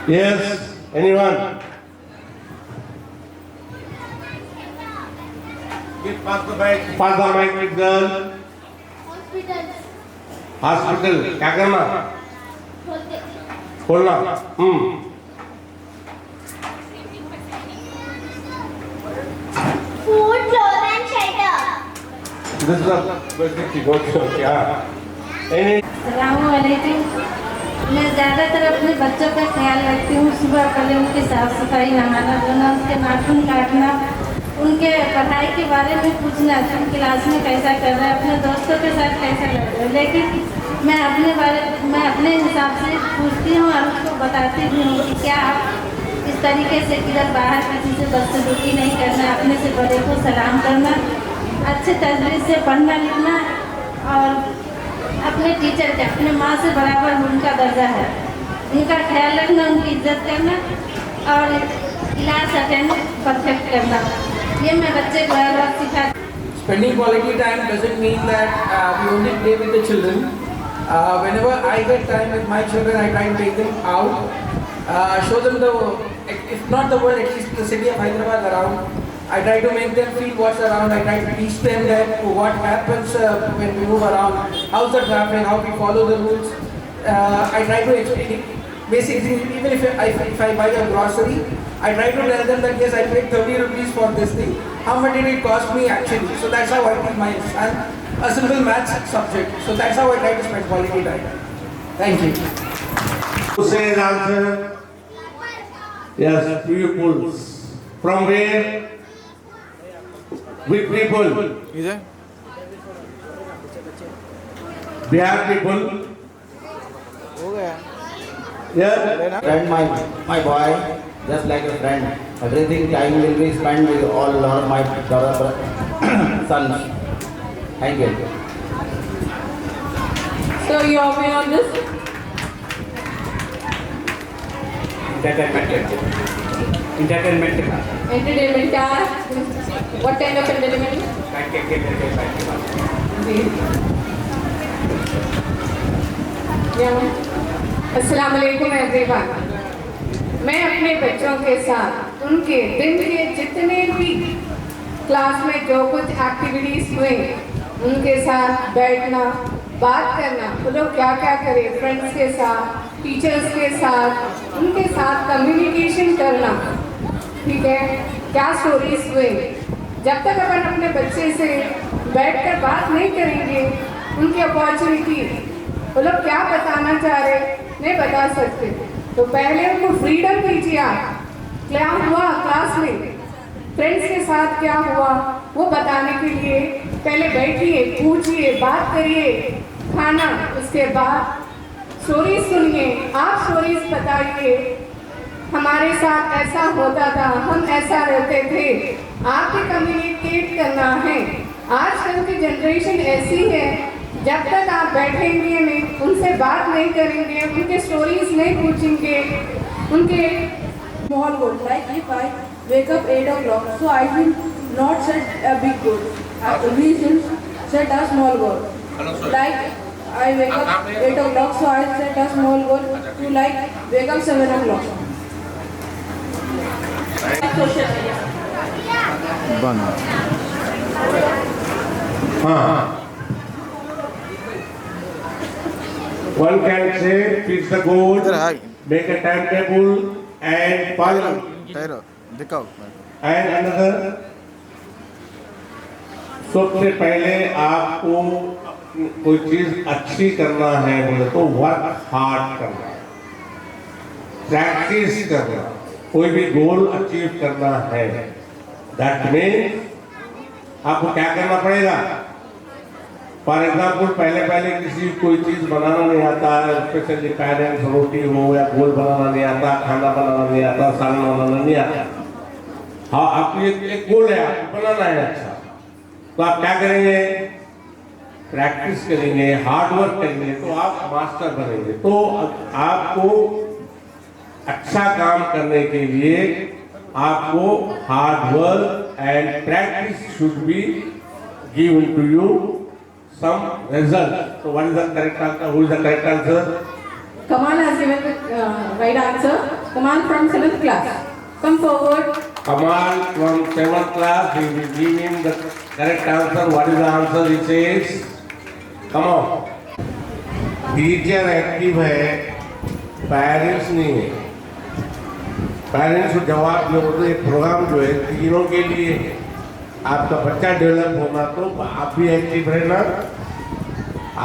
Yes. Anyone? Pass the mic. Pass the mic, girl. Hospital. Hospital. क्या करना? खोलना. Food, clothes and shelter. This is a basic thing. Okay. अस्सलामुअलैकुम। मैं ज़्यादातर अपने बच्चों का ख्याल रखती हूँ। सुबह पहले उनकी साफ़ सफाई, नहाना धोना, उनके नाखून काटना, उनके पढ़ाई के बारे में पूछना, उन क्लास में कैसा कर रहा है, अपने दोस्तों के साथ कैसा लग रहा है। लेकिन मैं अपने हिसाब से पूछती हूँ और उसको बताती भी हूँ कि क्या आप इस तरीके से किधर बाहर किसी से बदसलूकी नहीं करना, अपने से बड़े को सलाम करना, अच्छे तजवीज़ से पढ़ना लिखना और अपने टीचर के अपने माँ से बराबर उनका दर्जा है, उनका ख्याल रखना, उनकी इज्जत करना और क्लास अटेंड परफेक्ट करना। ये मैं बच्चे को हर वक्त सिखाती हूँ। Spending quality time doesn't mean that we only play with the children. Whenever I get time with my children, I try to take them out, show them if not the world, at least the city of Hyderabad around. I try to make them feel what's around. I try to teach them that what happens when we move around, how's the traffic, how we follow the rules. I try to explain basic things. Even if I buy a grocery, I try to tell them that yes, I paid 30 rupees for this thing. How much did it cost me actually? So that's how I teach my son a simple maths subject. So that's how I try to spend quality time. Thank you. Who says answer? Yes, pupils. From where? Which people? Bihar people. Yeah. Friend, my boy, just like a friend. Everything time will be spent with all of my daughter, sons. Thank you. So your opinion on this? Entertainment क्या है? What kind of entertainment? अस्सलाम वालेकुम everyone. मैं अपने बच्चों के साथ उनके दिन के जितने भी क्लास में जो कुछ एक्टिविटीज हुए उनके साथ बैठना, बात करना, वो लोग क्या क्या करें, फ्रेंड्स के साथ, टीचर्स के साथ, उनके साथ कम्युनिकेशन करना, ठीक है, क्या स्टोरीज हुए। जब तक अपन अपने बच्चे से बैठकर बात नहीं करेंगे, उनकी अपॉर्चुनिटी, वो लोग क्या बताना चाह रहे नहीं बता सकते, तो पहले उनको फ्रीडम दीजिए। आप क्या हुआ क्लास में, फ्रेंड्स के साथ क्या हुआ, वो बताने के लिए पहले बैठिए, पूछिए, बात करिए, खाना, उसके बाद स्टोरीज सुनिए, आप स्टोरीज बताइए, हमारे साथ ऐसा होता था, हम ऐसा रहते थे, आपको कम्युनिकेट करना है। आजकल की जनरेशन ऐसी है, जब तक आप बैठेंगे नहीं, उनसे बात नहीं करेंगे, उनके स्टोरीज नहीं पूछेंगे, उनके small goal. Like if I wake up 8 o'clock, so I will not set a big goal. We should set a small goal. Like I wake up 8 o'clock, so I set a small goal to like wake up 7 o'clock. One can say fix the goal, make a timetable and follow. And another, सबसे पहले आपको कोई चीज अच्छी करना है बोले तो वर्क हार्ड करना है। प्रैक्टिस करना, कोई भी गोल अचीव करना है, दैट मीन्स आपको क्या करना पड़ेगा। फॉर एग्जाम्पल पहले किसी कोई चीज़ बनाना नहीं आता है, स्पेशली पेरेंट्स, रोटी हो या गोल बनाना नहीं आता, खाना बनाना नहीं आता, सालन बनाना नहीं आता। हाँ, आपकी एक गोल है, आपको बनाना है अच्छा, तो आप क्या करेंगे, प्रैक्टिस करेंगे, हार्ड वर्क करेंगे, तो आप मास्टर बनेंगे। तो आपको अच्छा काम करने के लिए आपको hard work and practice should be given to you some result. So what is the correct answer? Who is the correct answer? Kamal has given the right answer. Kamal from 7th class. Come forward. Kamal from 7th class. He will give him the correct answer. What is the answer? He says, come on. Teacher active है, parents नहीं है। Parents को जवाब दो, तो ये programme जो है तीनों के लिए है। आपका बच्चा डेवलप होना तो आप भी एक्टिव रहना,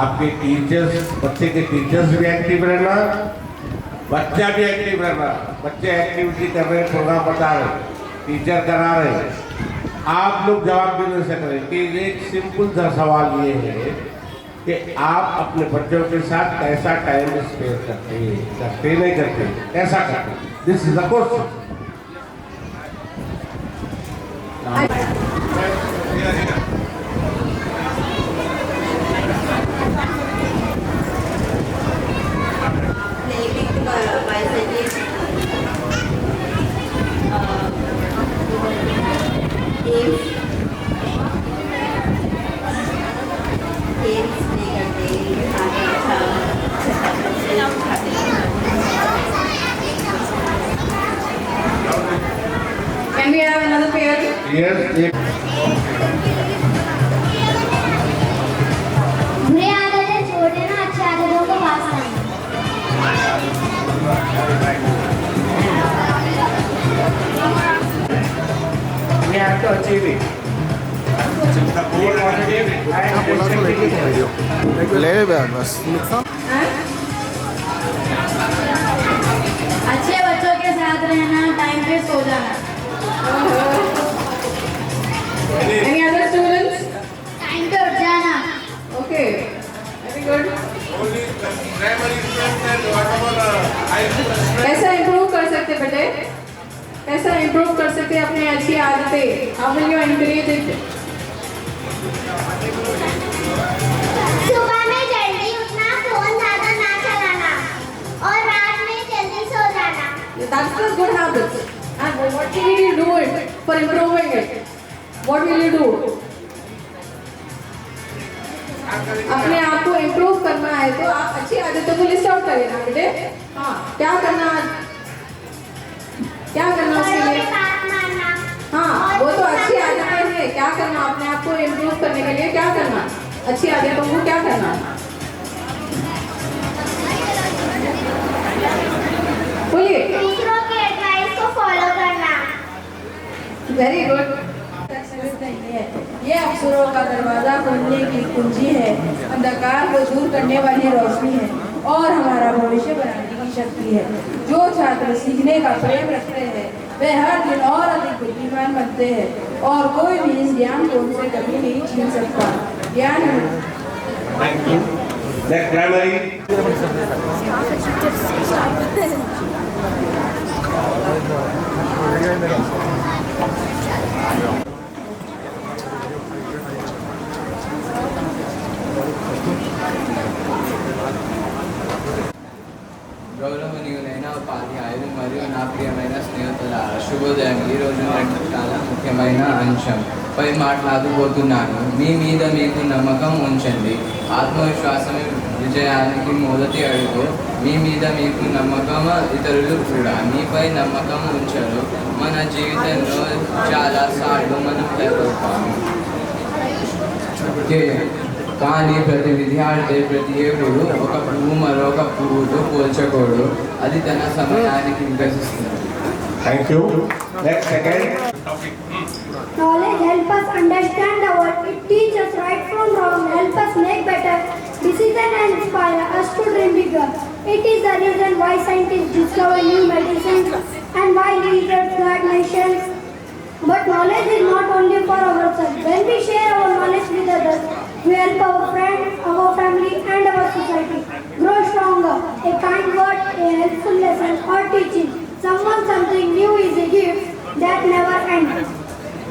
आपके टीचर्स, बच्चे के टीचर्स भी एक्टिव रहना, बच्चा भी एक्टिव रहना। बच्चे एक्टिविटी कर रहे हैं, प्रोग्राम बता रहे हैं, टीचर करा रहे हैं, आप लोग जवाब भी नहीं सक रहे। कि एक सिंपल सा सवाल ये है कि आप अपने बच्चों के साथ कैसा टाइम स्पेंड करते नहीं करते, कैसा करते, this is the question. Can we have another pair? Yes. बुरे आदतें छोड़ देना, अच्छी आदतों को पास करना। We have to achieve it. ले बस अच्छे बच्चों के साथ रहना, टाइम पे सो जाना। Any other students? टाइम पे उठ जाना। Okay, very good. कैसा इम्प्रूव कर सकते बेटे, कैसा इम्प्रूव कर सकते अपनी अच्छी आदतें? How will you encourage it? सुबह में जल्दी उठना, फोन ज्यादा ना चलाना और रात में जल्दी सो जाना। That's the good habits. And what will you do it for improving it? What will you do? अपने आप को इम्प्रूव करना है तो आप अच्छी आदतों को लिस्ट आउट करें ना बेटे। हाँ, क्या करना उसके लिए? हाँ, वो तो अच्छी आदतें हैं। क्या करना अपने आप को इम्प्रूव करने के लिए, क्या करना अच्छी आदतों को, क्या करना? बोलिए। दूसरों के एडवाइस को फॉलो करना। Very good. ये अक्षरों का दरवाजा खोलने की कुंजी है, अंधकार को दूर करने वाली रोशनी है और हमारा भविष्य बनाने की शक्ति है। जो छात्र सीखने का प्रेम रखते हैं वे हर दिन और अधिक बुद्धिमान बनते हैं और कोई भी इस ज्ञान को उनसे कभी नहीं छीन सकता। ज्ञान Thank you. Next primary. గౌరవనీయులైన ఉపాధ్యాయులు మరియు నా ప్రియమైన స్నేహితులారా శుభోదయం. ఈరోజు నేను చాలా ముఖ్యమైన అంశం పై మాట్లాడబోతున్నాను. మీ మీద మీకు నమ్మకం ఉంచండి. ఆత్మవిశ్వాసమే విజయానికి మొదటి అడుగు. మీ మీద మీకు నమ్మకం ఇతరులు కూడా మీపై నమ్మకం ఉంచరు. మన జీవితంలో చాలాసార్లు మనం ఎదుర్కొంటాము. కానీ ప్రతి విద్యార్థి ప్రతియేకుడు ఒక పువ్వు మరొక పువ్వుతో పోల్చకూడదు. అది తన సమయానికి వికసిస్తుంది. Thank you. Next second. Knowledge helps us understand the world. It teaches us right from wrong, help us make better Decision and inspire us to dream bigger. It is the reason why scientists discover new medicines and why leaders guide nations. But knowledge is not only for ourselves. When we share our knowledge with others, we help our friends, our family and our society grow stronger. A kind word, a helpful lesson or teaching someone something new is a gift that never ends.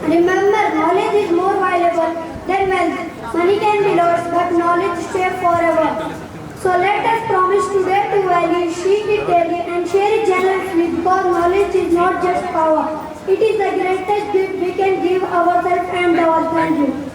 Remember, knowledge is more valuable than wealth. Money can be lost, but knowledge stays forever. So let us promise today to value, seek it daily and share it generously, because knowledge is not just power. It is the greatest gift we can give ourselves and the world. Thank you.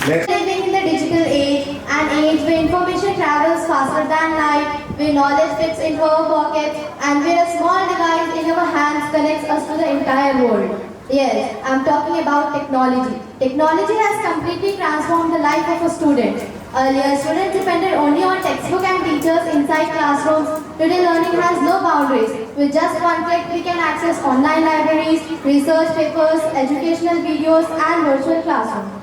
Living in the digital age, an age where information travels faster than light, where knowledge fits into our pockets, and where a small device in our hands connects us to the entire world. Yes, I'm talking about technology. Technology has completely transformed the life of a student. Earlier, students depended only on textbook and teachers inside classrooms. Today, learning has no boundaries. With just one click, we can access online libraries, research papers, educational videos, and virtual classrooms.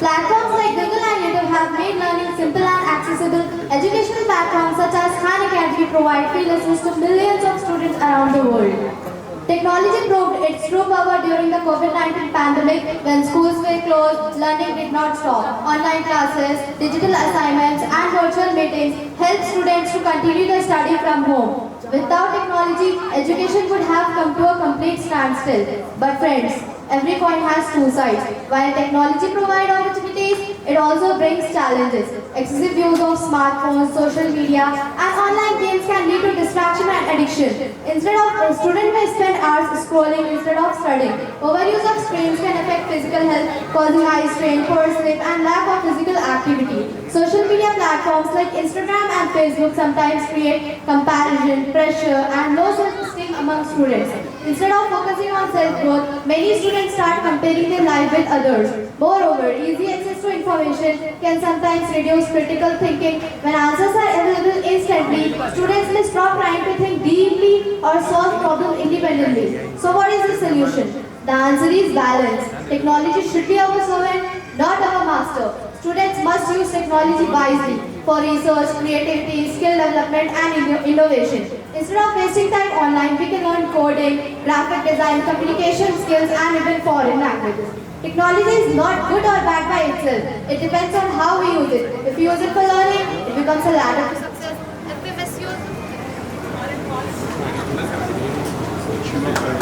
Platforms like Google and YouTube have made learning simple and accessible. Educational platforms such as Khan Academy provide free lessons to millions of students around the world. Technology proved its true power during the COVID-19 pandemic. When schools were closed, learning did not stop. Online classes, digital assignments, and virtual meetings helped students to continue their study from home. Without technology, education would have come to a complete standstill. But friends, every coin has two sides. While technology provides opportunities, it also brings challenges. Excessive use of smartphones, social media, and online games can lead to distraction and addiction. Instead of a student may spend hours scrolling instead of studying. Overuse of screens can affect physical health, causing eye strain, poor sleep, and lack of physical activity. Social media platforms like Instagram and Facebook sometimes create comparison, pressure, and low self-esteem among students. Instead of focusing on self-growth, many students start comparing their life with others. Moreover, easy access to information can sometimes reduce critical thinking. When answers are available instantly, students may stop trying to think deeply or solve problems independently. So what is the solution? The answer is balance. Technology should be our servant, not our master. Students must use technology wisely for research, creativity, skill development, and innovation. Instead of wasting time online, we can learn coding, graphic design, communication skills, and even foreign languages. Technology is not good or bad by itself. It depends on how we use it. If we use it for learning, it becomes a ladder to success. If we misuse it,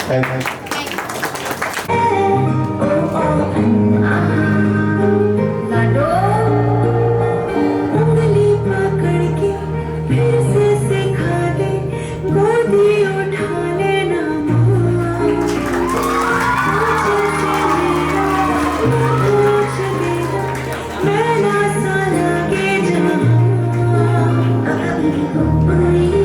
Thank you. Bye.